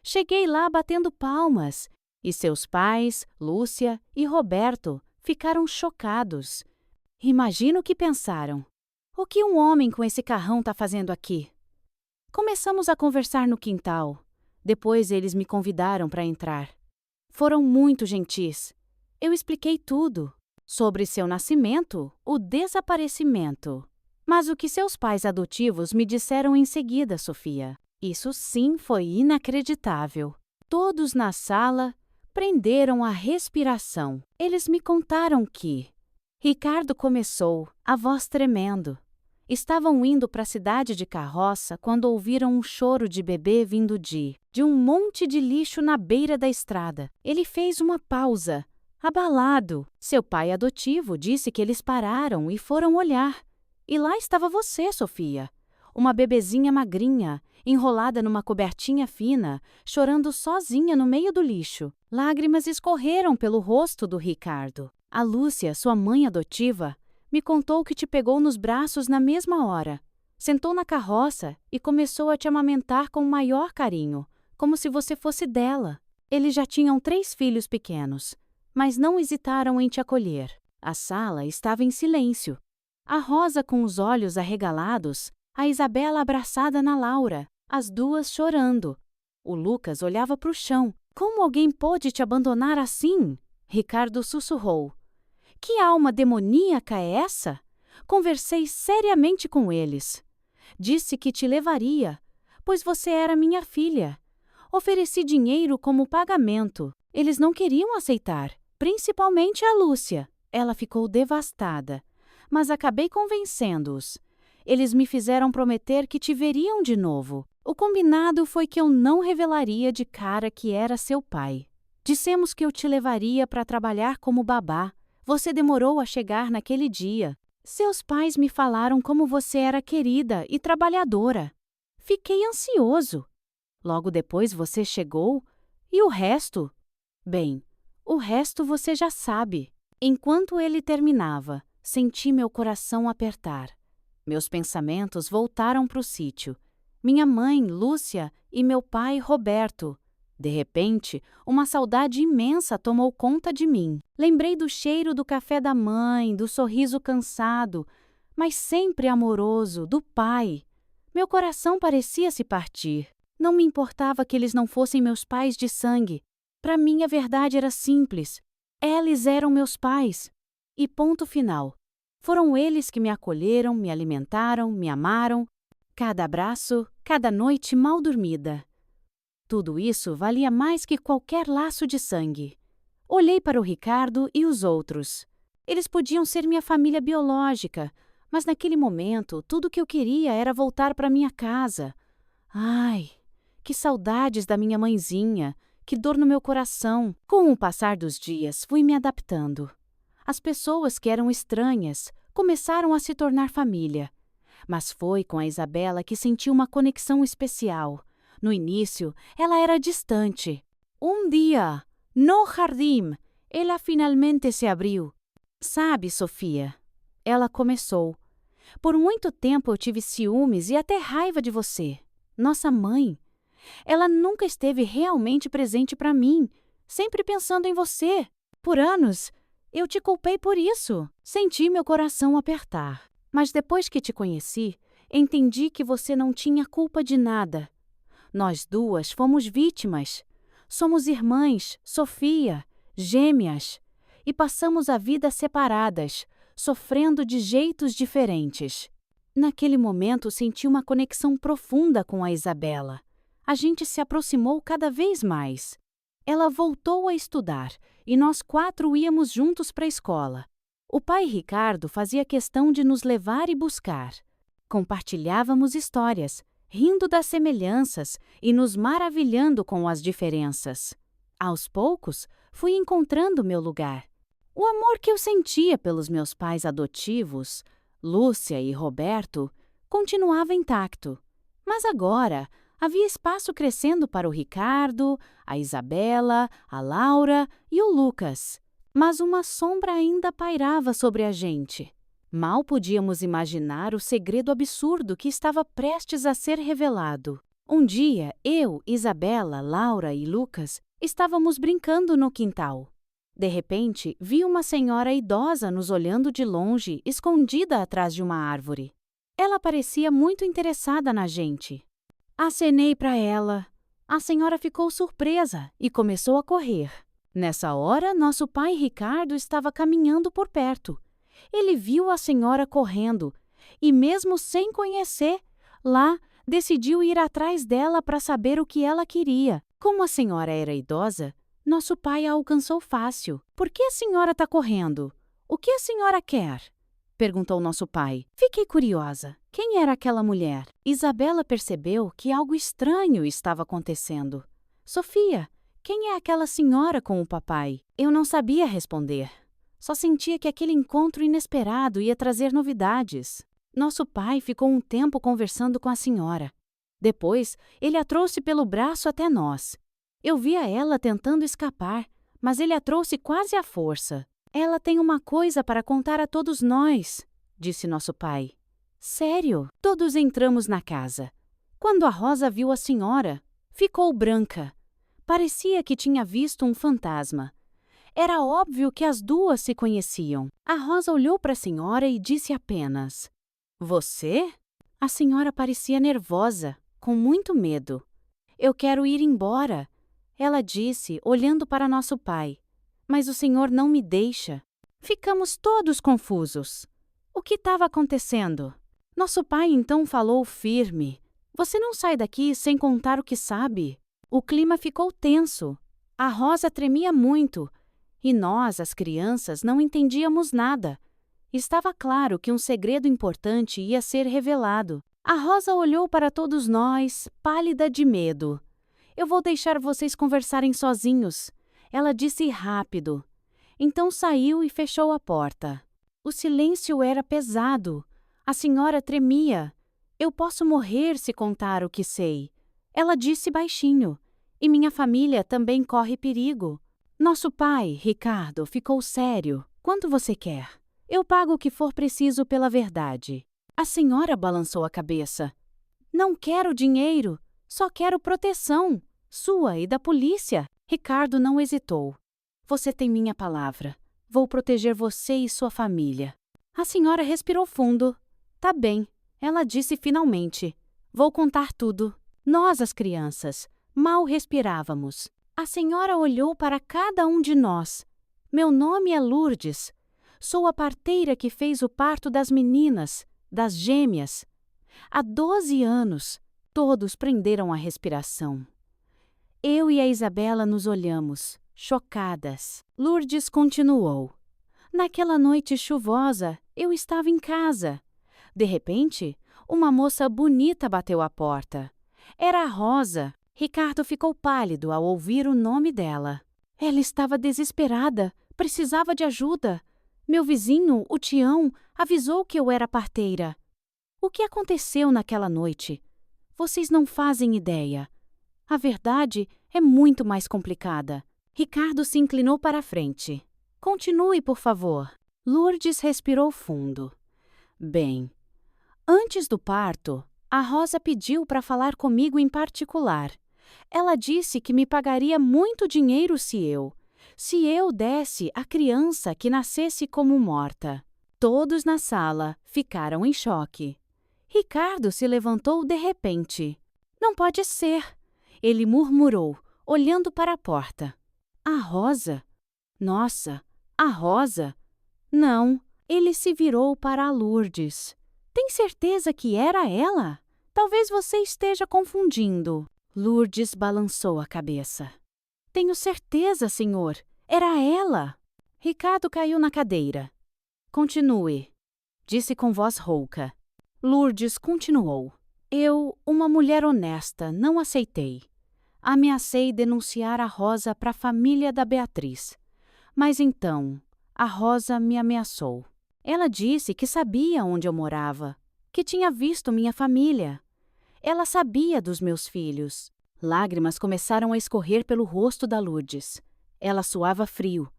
Cheguei lá batendo palmas, e seus pais, Lúcia e Roberto, ficaram chocados. Imagino o que pensaram. O que um homem com esse carrão está fazendo aqui? Começamos a conversar no quintal. Depois eles me convidaram para entrar. Foram muito gentis. Eu expliquei tudo. Sobre seu nascimento, o desaparecimento. Mas o que seus pais adotivos me disseram em seguida, Sofia? Isso sim foi inacreditável. Todos na sala prenderam a respiração. Eles me contaram que... Ricardo começou, a voz tremendo. Estavam indo para a cidade de carroça quando ouviram um choro de bebê vindo de um monte de lixo na beira da estrada. Ele fez uma pausa, abalado. Seu pai adotivo disse que eles pararam e foram olhar. E lá estava você, Sofia. Uma bebezinha magrinha, enrolada numa cobertinha fina, chorando sozinha no meio do lixo. Lágrimas escorreram pelo rosto do Ricardo. A Lúcia, sua mãe adotiva, me contou que te pegou nos braços na mesma hora. Sentou na carroça e começou a te amamentar com o maior carinho, como se você fosse dela. Eles já tinham 3 filhos pequenos, mas não hesitaram em te acolher. A sala estava em silêncio. A Rosa com os olhos arregalados, a Isabela abraçada na Laura, as duas chorando. O Lucas olhava para o chão. Como alguém pôde te abandonar assim? Ricardo sussurrou. Que alma demoníaca é essa? Conversei seriamente com eles. Disse que te levaria, pois você era minha filha. Ofereci dinheiro como pagamento. Eles não queriam aceitar, principalmente a Lúcia. Ela ficou devastada, mas acabei convencendo-os. Eles me fizeram prometer que te veriam de novo. O combinado foi que eu não revelaria de cara que era seu pai. Dissemos que eu te levaria para trabalhar como babá. Você demorou a chegar naquele dia. Seus pais me falaram como você era querida e trabalhadora. Fiquei ansioso. Logo depois você chegou. E o resto? Bem, o resto você já sabe. Enquanto ele terminava, senti meu coração apertar. Meus pensamentos voltaram para o sítio. Minha mãe, Lúcia, e meu pai, Roberto. De repente, uma saudade imensa tomou conta de mim. Lembrei do cheiro do café da mãe, do sorriso cansado, mas sempre amoroso, do pai. Meu coração parecia se partir. Não me importava que eles não fossem meus pais de sangue. Para mim, a verdade era simples. Eles eram meus pais. E ponto final. Foram eles que me acolheram, me alimentaram, me amaram. Cada abraço, cada noite mal dormida. Tudo isso valia mais que qualquer laço de sangue. Olhei para o Ricardo e os outros. Eles podiam ser minha família biológica, mas naquele momento tudo o que eu queria era voltar para minha casa. Ai, que saudades da minha mãezinha, que dor no meu coração. Com o passar dos dias, fui me adaptando. As pessoas que eram estranhas começaram a se tornar família. Mas foi com a Isabela que senti uma conexão especial. No início, ela era distante. Um dia, no jardim, ela finalmente se abriu. Sabe, Sofia, ela começou. Por muito tempo eu tive ciúmes e até raiva de você. Nossa mãe. Ela nunca esteve realmente presente para mim, sempre pensando em você. Por anos, eu te culpei por isso. Senti meu coração apertar. Mas depois que te conheci, entendi que você não tinha culpa de nada. Nós duas fomos vítimas. Somos irmãs, Sofia, gêmeas. E passamos a vida separadas, sofrendo de jeitos diferentes. Naquele momento senti uma conexão profunda com a Isabela. A gente se aproximou cada vez mais. Ela voltou a estudar e nós 4 íamos juntos para a escola. O pai Ricardo fazia questão de nos levar e buscar. Compartilhávamos histórias, rindo das semelhanças e nos maravilhando com as diferenças. Aos poucos, fui encontrando meu lugar. O amor que eu sentia pelos meus pais adotivos, Lúcia e Roberto, continuava intacto. Mas agora, havia espaço crescendo para o Ricardo, a Isabela, a Laura e o Lucas. Mas uma sombra ainda pairava sobre a gente. Mal podíamos imaginar o segredo absurdo que estava prestes a ser revelado. Um dia, eu, Isabela, Laura e Lucas estávamos brincando no quintal. De repente, vi uma senhora idosa nos olhando de longe, escondida atrás de uma árvore. Ela parecia muito interessada na gente. Acenei para ela. A senhora ficou surpresa e começou a correr. Nessa hora, nosso pai Ricardo estava caminhando por perto. Ele viu a senhora correndo e, mesmo sem conhecer, lá decidiu ir atrás dela para saber o que ela queria. Como a senhora era idosa, nosso pai a alcançou fácil. Por que a senhora está correndo? O que a senhora quer? Perguntou nosso pai. Fiquei curiosa. Quem era aquela mulher? Isabela percebeu que algo estranho estava acontecendo. Sofia, quem é aquela senhora com o papai? Eu não sabia responder. Só sentia que aquele encontro inesperado ia trazer novidades. Nosso pai ficou um tempo conversando com a senhora. Depois, ele a trouxe pelo braço até nós. Eu via ela tentando escapar, mas ele a trouxe quase à força. Ela tem uma coisa para contar a todos nós, disse nosso pai. Sério? Todos entramos na casa. Quando a Rosa viu a senhora, ficou branca. Parecia que tinha visto um fantasma. Era óbvio que as duas se conheciam. A Rosa olhou para a senhora e disse apenas: Você? A senhora parecia nervosa, com muito medo. Eu quero ir embora, ela disse, olhando para nosso pai. Mas o senhor não me deixa. Ficamos todos confusos. O que estava acontecendo? Nosso pai então falou firme: Você não sai daqui sem contar o que sabe. O clima ficou tenso. A Rosa tremia muito. E nós, as crianças, não entendíamos nada. Estava claro que um segredo importante ia ser revelado. A Rosa olhou para todos nós, pálida de medo. Eu vou deixar vocês conversarem sozinhos, ela disse rápido. Então saiu e fechou a porta. O silêncio era pesado. A senhora tremia. Eu posso morrer se contar o que sei. Ela disse baixinho. E minha família também corre perigo. Nosso pai, Ricardo, ficou sério. Quanto você quer? Eu pago o que for preciso pela verdade. A senhora balançou a cabeça. Não quero dinheiro, só quero proteção, sua e da polícia. Ricardo não hesitou. Você tem minha palavra. Vou proteger você e sua família. A senhora respirou fundo. Tá bem, ela disse finalmente. Vou contar tudo. Nós, as crianças, mal respirávamos. A senhora olhou para cada um de nós. Meu nome é Lourdes. Sou a parteira que fez o parto das meninas, das gêmeas. Há 12 anos, todos prenderam a respiração. Eu e a Isabela nos olhamos, chocadas. Lourdes continuou. Naquela noite chuvosa, eu estava em casa. De repente, uma moça bonita bateu à porta. Era a Rosa. Ricardo ficou pálido ao ouvir o nome dela. Ela estava desesperada, precisava de ajuda. Meu vizinho, o Tião, avisou que eu era parteira. O que aconteceu naquela noite? Vocês não fazem ideia. A verdade é muito mais complicada. Ricardo se inclinou para a frente. Continue, por favor. Lourdes respirou fundo. Bem, antes do parto, a Rosa pediu para falar comigo em particular. Ela disse que me pagaria muito dinheiro se eu desse a criança que nascesse como morta. Todos na sala ficaram em choque. Ricardo se levantou de repente. Não pode ser, ele murmurou, olhando para a porta. A Rosa? Nossa, a Rosa? Não, ele se virou para a Lourdes. Tem certeza que era ela? Talvez você esteja confundindo. Lourdes balançou a cabeça. Tenho certeza, senhor. Era ela. Ricardo caiu na cadeira. Continue, disse com voz rouca. Lourdes continuou. Eu, uma mulher honesta, não aceitei. Ameacei denunciar a Rosa para a família da Beatriz. Mas então, a Rosa me ameaçou. Ela disse que sabia onde eu morava, que tinha visto minha família. Ela sabia dos meus filhos. Lágrimas começaram a escorrer pelo rosto da Lourdes. Ela suava frio.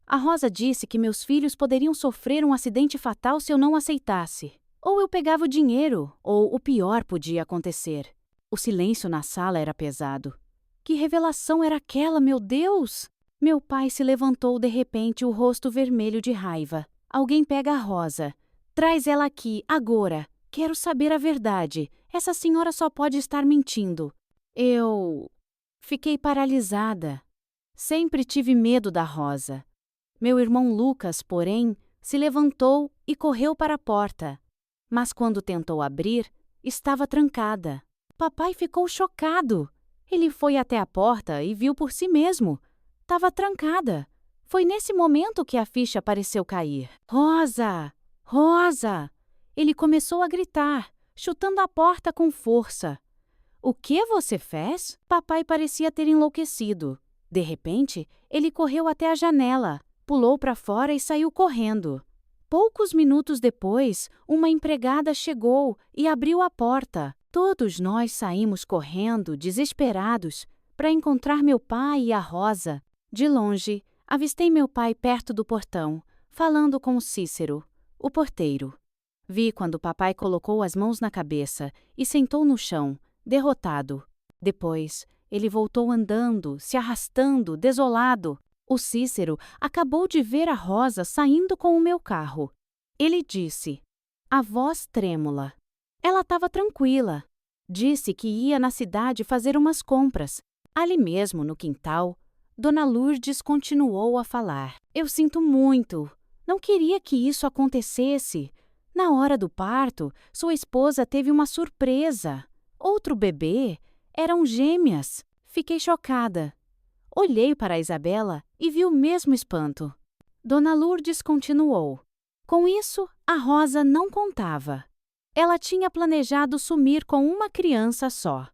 A Rosa disse que meus filhos poderiam sofrer um acidente fatal se eu não aceitasse. Ou eu pegava o dinheiro, ou o pior podia acontecer. O silêncio na sala era pesado. Que revelação era aquela, meu Deus? Meu pai se levantou de repente, o rosto vermelho de raiva. Alguém pega a Rosa. Traz ela aqui, agora. Quero saber a verdade. Essa senhora só pode estar mentindo. Eu fiquei paralisada. Sempre tive medo da Rosa. Meu irmão Lucas, porém, se levantou e correu para a porta. Mas quando tentou abrir, estava trancada. Papai ficou chocado. Ele foi até a porta e viu por si mesmo. Estava trancada. Foi nesse momento que a ficha pareceu cair. Rosa! Rosa! Ele começou a gritar, chutando a porta com força. O que você fez? Papai parecia ter enlouquecido. De repente, ele correu até a janela, pulou para fora e saiu correndo. Poucos minutos depois, uma empregada chegou e abriu a porta. Todos nós saímos correndo, desesperados, para encontrar meu pai e a Rosa. De longe, avistei meu pai perto do portão, falando com Cícero, o porteiro. Vi quando papai colocou as mãos na cabeça e sentou no chão, derrotado. Depois, ele voltou andando, se arrastando, desolado. O Cícero acabou de ver a Rosa saindo com o meu carro. Ele disse, a voz trêmula. Ela estava tranquila. Disse que ia na cidade fazer umas compras. Ali mesmo, no quintal, Dona Lourdes continuou a falar. Eu sinto muito. Não queria que isso acontecesse. Na hora do parto, sua esposa teve uma surpresa. Outro bebê. Eram gêmeas. Fiquei chocada. Olhei para a Isabela e vi o mesmo espanto. Dona Lourdes continuou. Com isso, a Rosa não contava. Ela tinha planejado sumir com uma criança só.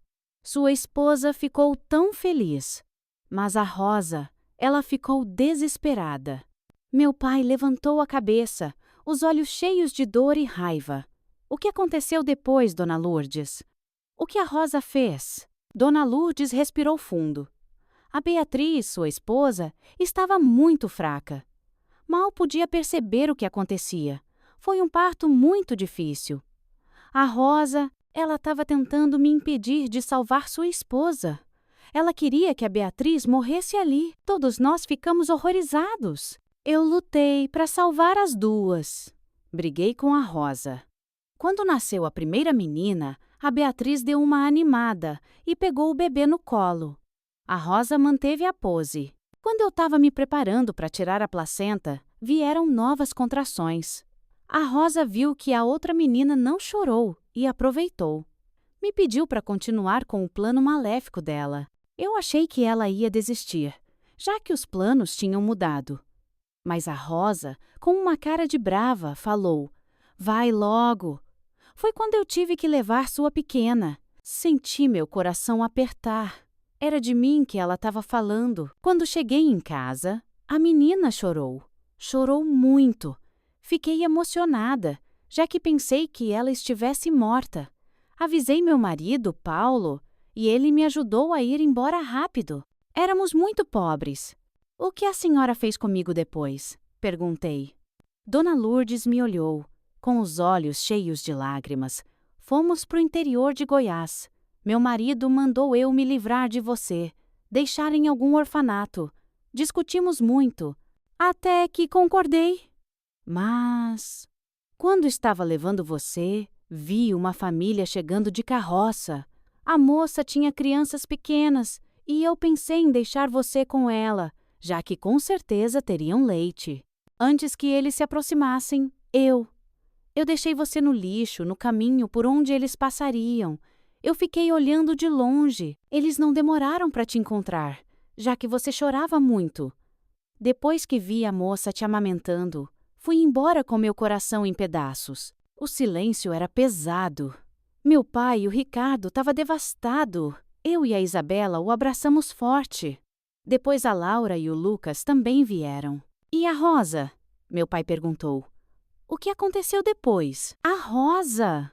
Sua esposa ficou tão feliz. Mas a Rosa, ela ficou desesperada. Meu pai levantou a cabeça, os olhos cheios de dor e raiva. O que aconteceu depois, Dona Lourdes? O que a Rosa fez? Dona Lourdes respirou fundo. A Beatriz, sua esposa, estava muito fraca. Mal podia perceber o que acontecia. Foi um parto muito difícil. A Rosa, ela estava tentando me impedir de salvar sua esposa. Ela queria que a Beatriz morresse ali. Todos nós ficamos horrorizados. Eu lutei para salvar as duas. Briguei com a Rosa. Quando nasceu a primeira menina, a Beatriz deu uma animada e pegou o bebê no colo. A Rosa manteve a pose. Quando eu estava me preparando para tirar a placenta, vieram novas contrações. A Rosa viu que a outra menina não chorou e aproveitou. Me pediu para continuar com o plano maléfico dela. Eu achei que ela ia desistir, já que os planos tinham mudado. Mas a Rosa, com uma cara de brava, falou: vai logo. Foi quando eu tive que levar sua pequena. Senti meu coração apertar. Era de mim que ela estava falando. Quando cheguei em casa, a menina chorou. Chorou muito. Fiquei emocionada, já que pensei que ela estivesse morta. Avisei meu marido, Paulo, e ele me ajudou a ir embora rápido. Éramos muito pobres. O que a senhora fez comigo depois? Perguntei. Dona Lourdes me olhou, com os olhos cheios de lágrimas. Fomos para o interior de Goiás. Meu marido mandou eu me livrar de você, deixar em algum orfanato. Discutimos muito, até que concordei. Mas, quando estava levando você, vi uma família chegando de carroça. A moça tinha crianças pequenas e eu pensei em deixar você com ela, já que com certeza teriam leite. Antes que eles se aproximassem, eu deixei você no lixo, no caminho por onde eles passariam. Eu fiquei olhando de longe. Eles não demoraram para te encontrar, já que você chorava muito. Depois que vi a moça te amamentando, fui embora com meu coração em pedaços. O silêncio era pesado. Meu pai, o Ricardo, estava devastado. Eu e a Isabela o abraçamos forte. Depois a Laura e o Lucas também vieram. E a Rosa? Meu pai perguntou. O que aconteceu depois? A Rosa!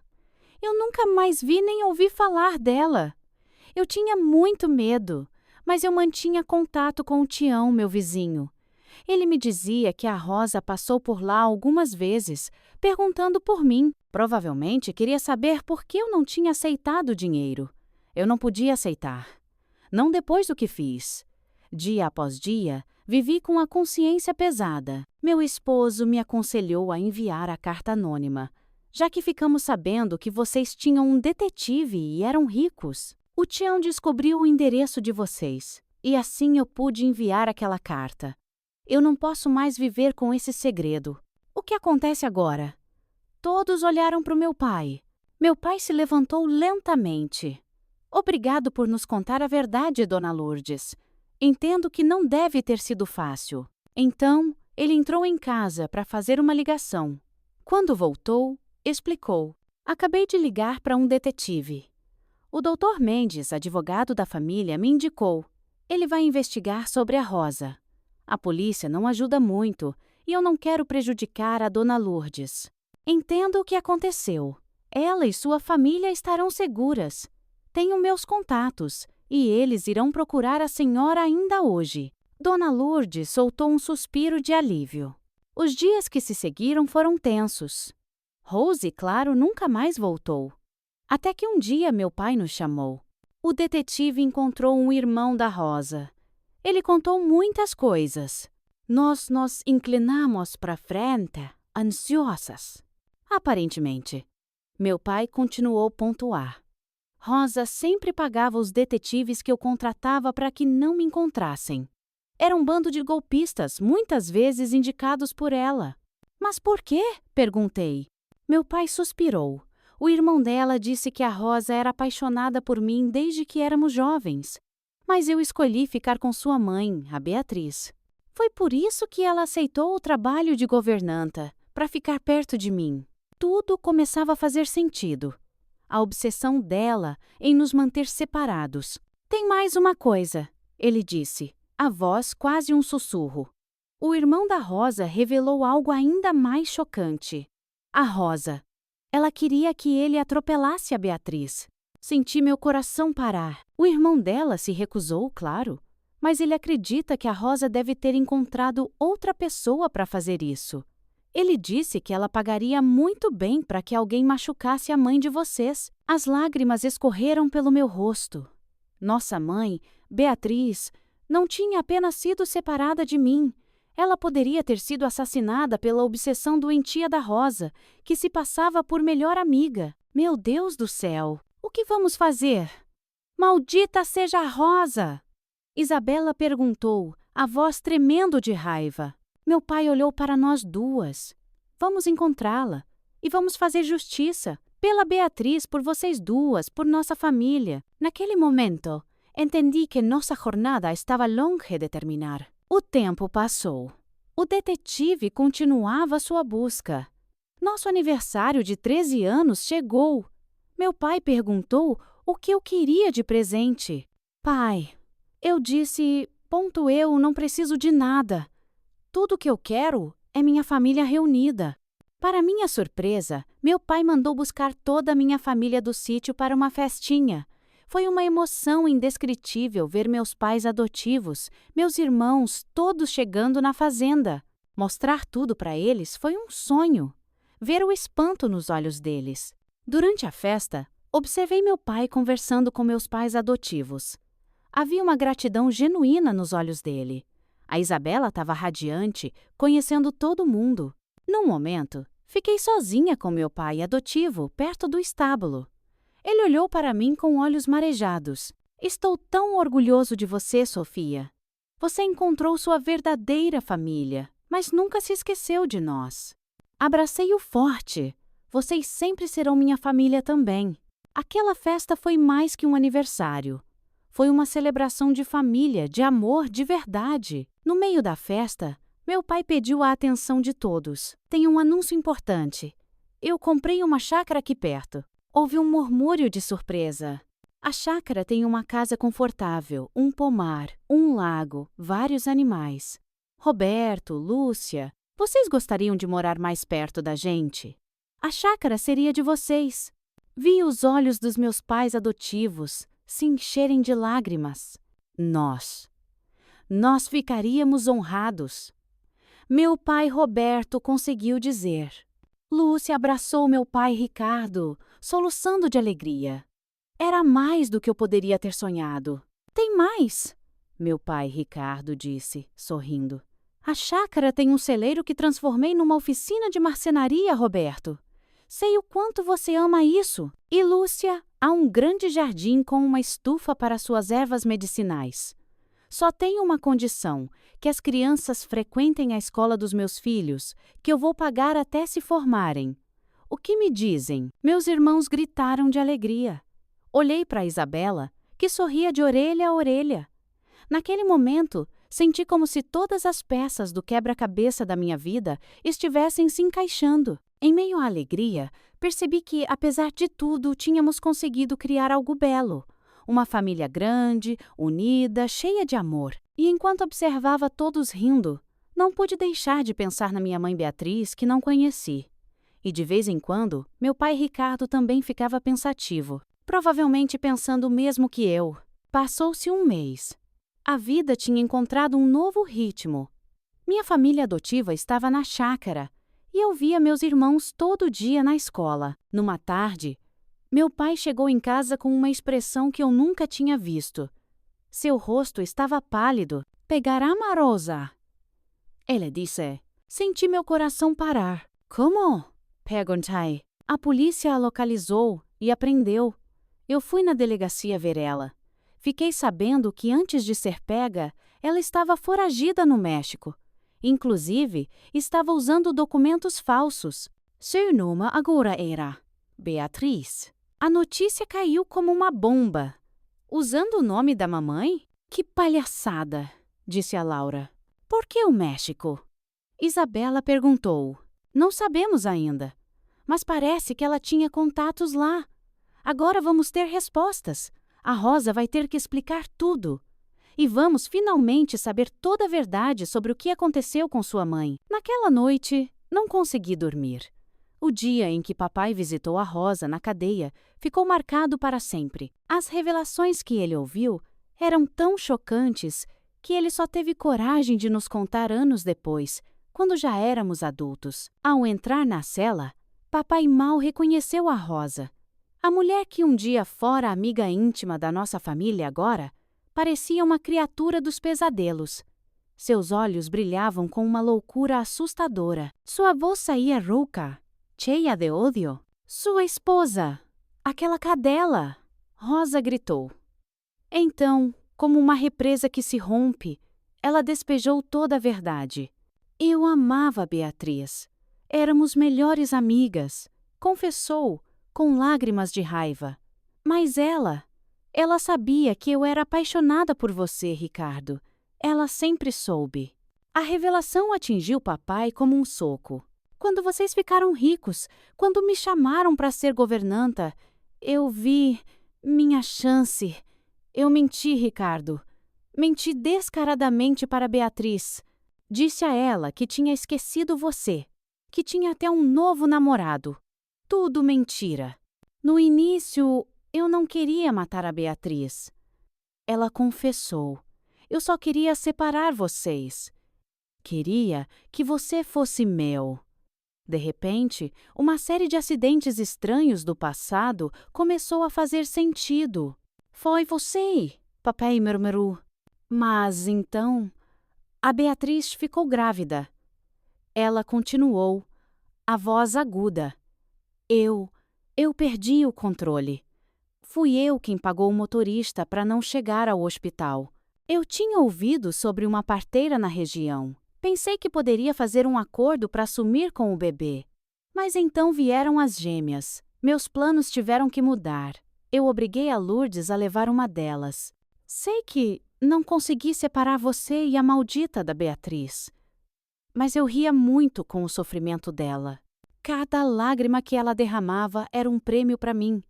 Eu nunca mais vi nem ouvi falar dela. Eu tinha muito medo, mas eu mantinha contato com o Tião, meu vizinho. Ele me dizia que a Rosa passou por lá algumas vezes, perguntando por mim. Provavelmente queria saber por que eu não tinha aceitado o dinheiro. Eu não podia aceitar. Não depois do que fiz. Dia após dia, vivi com a consciência pesada. Meu esposo me aconselhou a enviar a carta anônima, já que ficamos sabendo que vocês tinham um detetive e eram ricos. O Tião descobriu o endereço de vocês, e assim eu pude enviar aquela carta. Eu não posso mais viver com esse segredo. O que acontece agora? Todos olharam para o meu pai. Meu pai se levantou lentamente. Obrigado por nos contar a verdade, Dona Lourdes. Entendo que não deve ter sido fácil. Então, ele entrou em casa para fazer uma ligação. Quando voltou, explicou. Acabei de ligar para um detetive. O Dr. Mendes, advogado da família, me indicou. Ele vai investigar sobre a Rosa. A polícia não ajuda muito e eu não quero prejudicar a Dona Lourdes. Entendo o que aconteceu. Ela e sua família estarão seguras. Tenho meus contatos, e eles irão procurar a senhora ainda hoje. Dona Lourdes soltou um suspiro de alívio. Os dias que se seguiram foram tensos. Rose, claro, nunca mais voltou. Até que um dia meu pai nos chamou. O detetive encontrou um irmão da Rosa. Ele contou muitas coisas. Nós nos inclinamos para frente, ansiosas. Aparentemente. Meu pai continuou pontuar. Rosa sempre pagava os detetives que eu contratava para que não me encontrassem. Era um bando de golpistas, muitas vezes indicados por ela. Mas por quê? Perguntei. Meu pai suspirou. O irmão dela disse que a Rosa era apaixonada por mim desde que éramos jovens. Mas eu escolhi ficar com sua mãe, a Beatriz. Foi por isso que ela aceitou o trabalho de governanta, para ficar perto de mim. Tudo começava a fazer sentido. A obsessão dela em nos manter separados. Tem mais uma coisa, ele disse, a voz quase um sussurro. O irmão da Rosa revelou algo ainda mais chocante. A Rosa. Ela queria que ele atropelasse a Beatriz. Senti meu coração parar. O irmão dela se recusou, claro, mas ele acredita que a Rosa deve ter encontrado outra pessoa para fazer isso. Ele disse que ela pagaria muito bem para que alguém machucasse a mãe de vocês. As lágrimas escorreram pelo meu rosto. Nossa mãe, Beatriz, não tinha apenas sido separada de mim. Ela poderia ter sido assassinada pela obsessão doentia da Rosa, que se passava por melhor amiga. Meu Deus do céu! O que vamos fazer? Maldita seja a Rosa! Isabela perguntou, a voz tremendo de raiva. Meu pai olhou para nós duas. Vamos encontrá-la e vamos fazer justiça. Pela Beatriz, por vocês duas, por nossa família. Naquele momento, entendi que nossa jornada estava longe de terminar. O tempo passou. O detetive continuava sua busca. Nosso aniversário de 13 anos chegou. Meu pai perguntou o que eu queria de presente. Pai, eu disse, eu não preciso de nada. Tudo o que eu quero é minha família reunida. Para minha surpresa, meu pai mandou buscar toda a minha família do sítio para uma festinha. Foi uma emoção indescritível ver meus pais adotivos, meus irmãos, todos chegando na fazenda. Mostrar tudo para eles foi um sonho. Ver o espanto nos olhos deles. Durante a festa, observei meu pai conversando com meus pais adotivos. Havia uma gratidão genuína nos olhos dele. A Isabela estava radiante, conhecendo todo mundo. Num momento, fiquei sozinha com meu pai adotivo, perto do estábulo. Ele olhou para mim com olhos marejados. Estou tão orgulhoso de você, Sofia. Você encontrou sua verdadeira família, mas nunca se esqueceu de nós. Abracei-o forte. Vocês sempre serão minha família também. Aquela festa foi mais que um aniversário. Foi uma celebração de família, de amor, de verdade. No meio da festa, meu pai pediu a atenção de todos. Tem um anúncio importante. Eu comprei uma chácara aqui perto. Houve um murmúrio de surpresa. A chácara tem uma casa confortável, um pomar, um lago, vários animais. Roberto, Lúcia, vocês gostariam de morar mais perto da gente? A chácara seria de vocês. Vi os olhos dos meus pais adotivos se encherem de lágrimas. Nós ficaríamos honrados. Meu pai Roberto conseguiu dizer. Lúcia abraçou meu pai Ricardo, soluçando de alegria. Era mais do que eu poderia ter sonhado. Tem mais, meu pai Ricardo disse, sorrindo. A chácara tem um celeiro que transformei numa oficina de marcenaria, Roberto. Sei o quanto você ama isso. E Lúcia, há um grande jardim com uma estufa para suas ervas medicinais. Só tenho uma condição, que as crianças frequentem a escola dos meus filhos, que eu vou pagar até se formarem. O que me dizem? Meus irmãos gritaram de alegria. Olhei para Isabela, que sorria de orelha a orelha. Naquele momento, senti como se todas as peças do quebra-cabeça da minha vida estivessem se encaixando. Em meio à alegria, percebi que, apesar de tudo, tínhamos conseguido criar algo belo. Uma família grande, unida, cheia de amor. E enquanto observava todos rindo, não pude deixar de pensar na minha mãe Beatriz, que não conheci. E de vez em quando, meu pai Ricardo também ficava pensativo, provavelmente pensando o mesmo que eu. Passou-se um mês. A vida tinha encontrado um novo ritmo. Minha família adotiva estava na chácara e eu via meus irmãos todo dia na escola. Numa tarde, meu pai chegou em casa com uma expressão que eu nunca tinha visto. Seu rosto estava pálido. Pegará Marosa? Ele disse. Senti meu coração parar. Como? Perguntei. A polícia a localizou e a prendeu. Eu fui na delegacia ver ela. Fiquei sabendo que antes de ser pega, ela estava foragida no México. Inclusive, estava usando documentos falsos. Seu nome agora era Beatriz. A notícia caiu como uma bomba. Usando o nome da mamãe? Que palhaçada, disse a Laura. Por que o México? Isabela perguntou. Não sabemos ainda, mas parece que ela tinha contatos lá. Agora vamos ter respostas. A Rosa vai ter que explicar tudo. E vamos finalmente saber toda a verdade sobre o que aconteceu com sua mãe. Naquela noite, não consegui dormir. O dia em que papai visitou a Rosa na cadeia ficou marcado para sempre. As revelações que ele ouviu eram tão chocantes que ele só teve coragem de nos contar anos depois, quando já éramos adultos. Ao entrar na cela, papai mal reconheceu a Rosa. A mulher que um dia fora amiga íntima da nossa família agora parecia uma criatura dos pesadelos. Seus olhos brilhavam com uma loucura assustadora. Sua voz saía rouca, cheia de ódio. Sua esposa! Aquela cadela! Rosa gritou. Então, como uma represa que se rompe, ela despejou toda a verdade. Eu amava Beatriz. Éramos melhores amigas, confessou, com lágrimas de raiva. Mas ela sabia que eu era apaixonada por você, Ricardo. Ela sempre soube. A revelação atingiu papai como um soco. Quando vocês ficaram ricos, quando me chamaram para ser governanta, eu vi minha chance. Eu menti, Ricardo. Menti descaradamente para Beatriz. Disse a ela que tinha esquecido você, que tinha até um novo namorado. Tudo mentira. No início, eu não queria matar a Beatriz. Ela confessou. Eu só queria separar vocês. Queria que você fosse meu. De repente, uma série de acidentes estranhos do passado começou a fazer sentido. Foi você, papai murmurou. Mas então, a Beatriz ficou grávida. Ela continuou, a voz aguda. Eu perdi o controle. Fui eu quem pagou o motorista para não chegar ao hospital. Eu tinha ouvido sobre uma parteira na região. Pensei que poderia fazer um acordo para sumir com o bebê. Mas então vieram as gêmeas. Meus planos tiveram que mudar. Eu obriguei a Lourdes a levar uma delas. Sei que não consegui separar você e a maldita da Beatriz. Mas eu ria muito com o sofrimento dela. Cada lágrima que ela derramava era um prêmio para mim.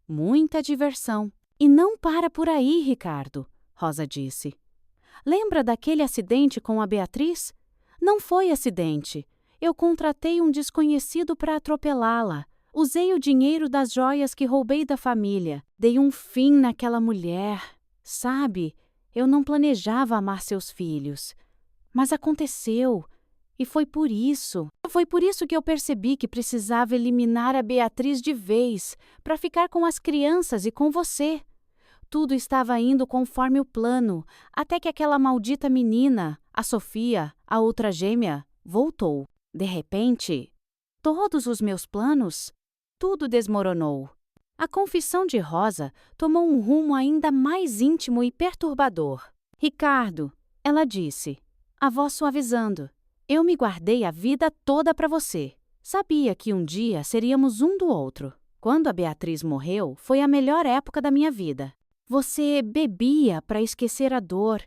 Muita diversão. E não para por aí, Ricardo, Rosa disse. Lembra daquele acidente com a Beatriz? Não foi acidente. Eu contratei um desconhecido para atropelá-la. Usei o dinheiro das joias que roubei da família. Dei um fim naquela mulher. Sabe, eu não planejava amar seus filhos. Mas aconteceu. E foi por isso que eu percebi que precisava eliminar a Beatriz de vez, para ficar com as crianças e com você. Tudo estava indo conforme o plano, até que aquela maldita menina, a Sofia, a outra gêmea, voltou. De repente, todos os meus planos, tudo desmoronou. A confissão de Rosa tomou um rumo ainda mais íntimo e perturbador. Ricardo, ela disse, a voz suavizando. Eu me guardei a vida toda para você. Sabia que um dia seríamos um do outro. Quando a Beatriz morreu, foi a melhor época da minha vida. Você bebia para esquecer a dor,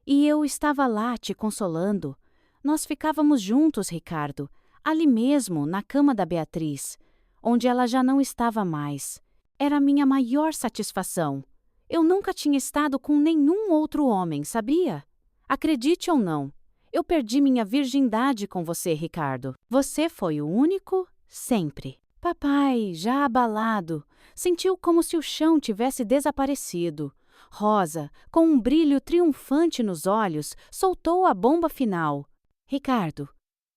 e eu estava lá te consolando. Nós ficávamos juntos, Ricardo, ali mesmo, na cama da Beatriz, onde ela já não estava mais. Era a minha maior satisfação. Eu nunca tinha estado com nenhum outro homem, sabia? Acredite ou não, eu perdi minha virgindade com você, Ricardo. Você foi o único sempre. Papai, já abalado, sentiu como se o chão tivesse desaparecido. Rosa, com um brilho triunfante nos olhos, soltou a bomba final. Ricardo,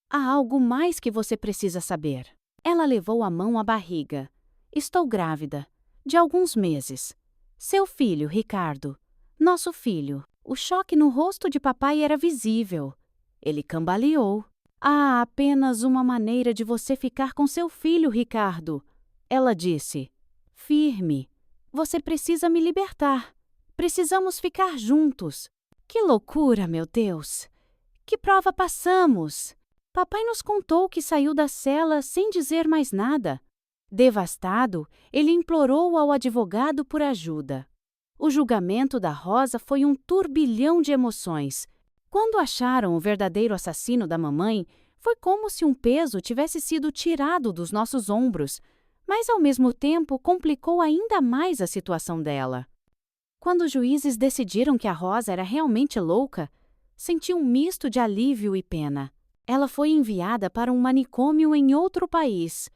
há algo mais que você precisa saber. Ela levou a mão à barriga. Estou grávida, de alguns meses. Seu filho, Ricardo. Nosso filho. O choque no rosto de papai era visível. Ele cambaleou. Há apenas uma maneira de você ficar com seu filho, Ricardo. Ela disse. Firme. Você precisa me libertar. Precisamos ficar juntos. Que loucura, meu Deus! Que prova passamos! Papai nos contou que saiu da cela sem dizer mais nada. Devastado, ele implorou ao advogado por ajuda. O julgamento da Rosa foi um turbilhão de emoções. Quando acharam o verdadeiro assassino da mamãe, foi como se um peso tivesse sido tirado dos nossos ombros, mas ao mesmo tempo complicou ainda mais a situação dela. Quando os juízes decidiram que a Rosa era realmente louca, senti um misto de alívio e pena. Ela foi enviada para um manicômio em outro país,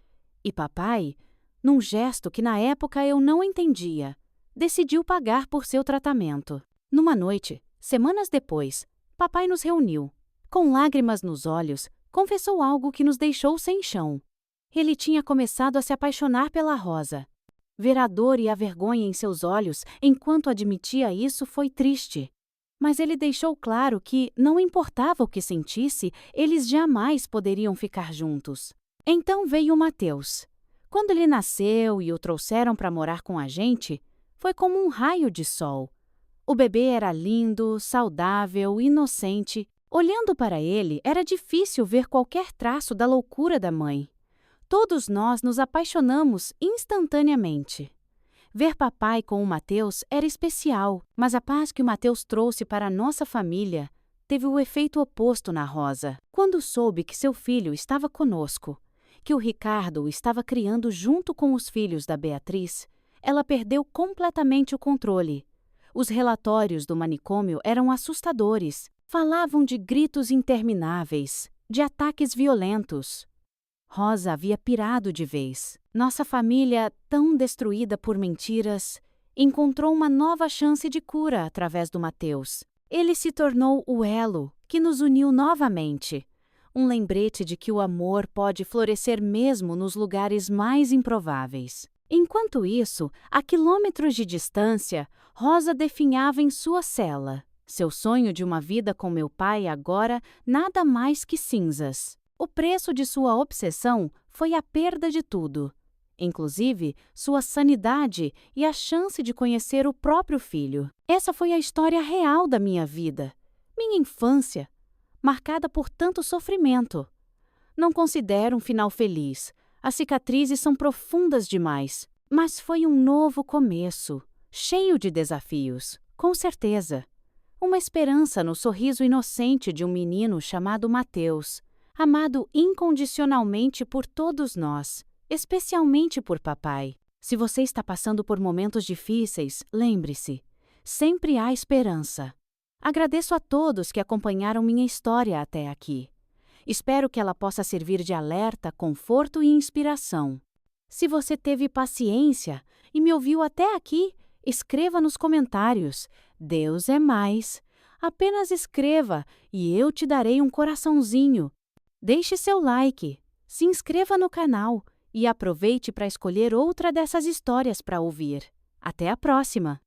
e papai, num gesto que na época eu não entendia, decidiu pagar por seu tratamento. Numa noite, semanas depois, papai nos reuniu. Com lágrimas nos olhos, confessou algo que nos deixou sem chão. Ele tinha começado a se apaixonar pela Rosa. Ver a dor e a vergonha em seus olhos enquanto admitia isso foi triste. Mas ele deixou claro que, não importava o que sentisse, eles jamais poderiam ficar juntos. Então veio Mateus. Quando ele nasceu e o trouxeram para morar com a gente, foi como um raio de sol. O bebê era lindo, saudável, inocente. Olhando para ele, era difícil ver qualquer traço da loucura da mãe. Todos nós nos apaixonamos instantaneamente. Ver papai com o Mateus era especial, mas a paz que o Mateus trouxe para a nossa família teve o efeito oposto na Rosa. Quando soube que seu filho estava conosco, que o Ricardo o estava criando junto com os filhos da Beatriz, ela perdeu completamente o controle. Os relatórios do manicômio eram assustadores. Falavam de gritos intermináveis, de ataques violentos. Rosa havia pirado de vez. Nossa família, tão destruída por mentiras, encontrou uma nova chance de cura através do Mateus. Ele se tornou o elo que nos uniu novamente. Um lembrete de que o amor pode florescer mesmo nos lugares mais improváveis. Enquanto isso, a quilômetros de distância, Rosa definhava em sua cela. Seu sonho de uma vida com meu pai agora nada mais que cinzas. O preço de sua obsessão foi a perda de tudo, inclusive sua sanidade e a chance de conhecer o próprio filho. Essa foi a história real da minha vida, minha infância, marcada por tanto sofrimento. Não considero um final feliz, as cicatrizes são profundas demais, mas foi um novo começo, cheio de desafios, com certeza. Uma esperança no sorriso inocente de um menino chamado Mateus, amado incondicionalmente por todos nós, especialmente por papai. Se você está passando por momentos difíceis, lembre-se, sempre há esperança. Agradeço a todos que acompanharam minha história até aqui. Espero que ela possa servir de alerta, conforto e inspiração. Se você teve paciência e me ouviu até aqui, escreva nos comentários. Deus é mais. Apenas escreva e eu te darei um coraçãozinho. Deixe seu like, se inscreva no canal e aproveite para escolher outra dessas histórias para ouvir. Até a próxima!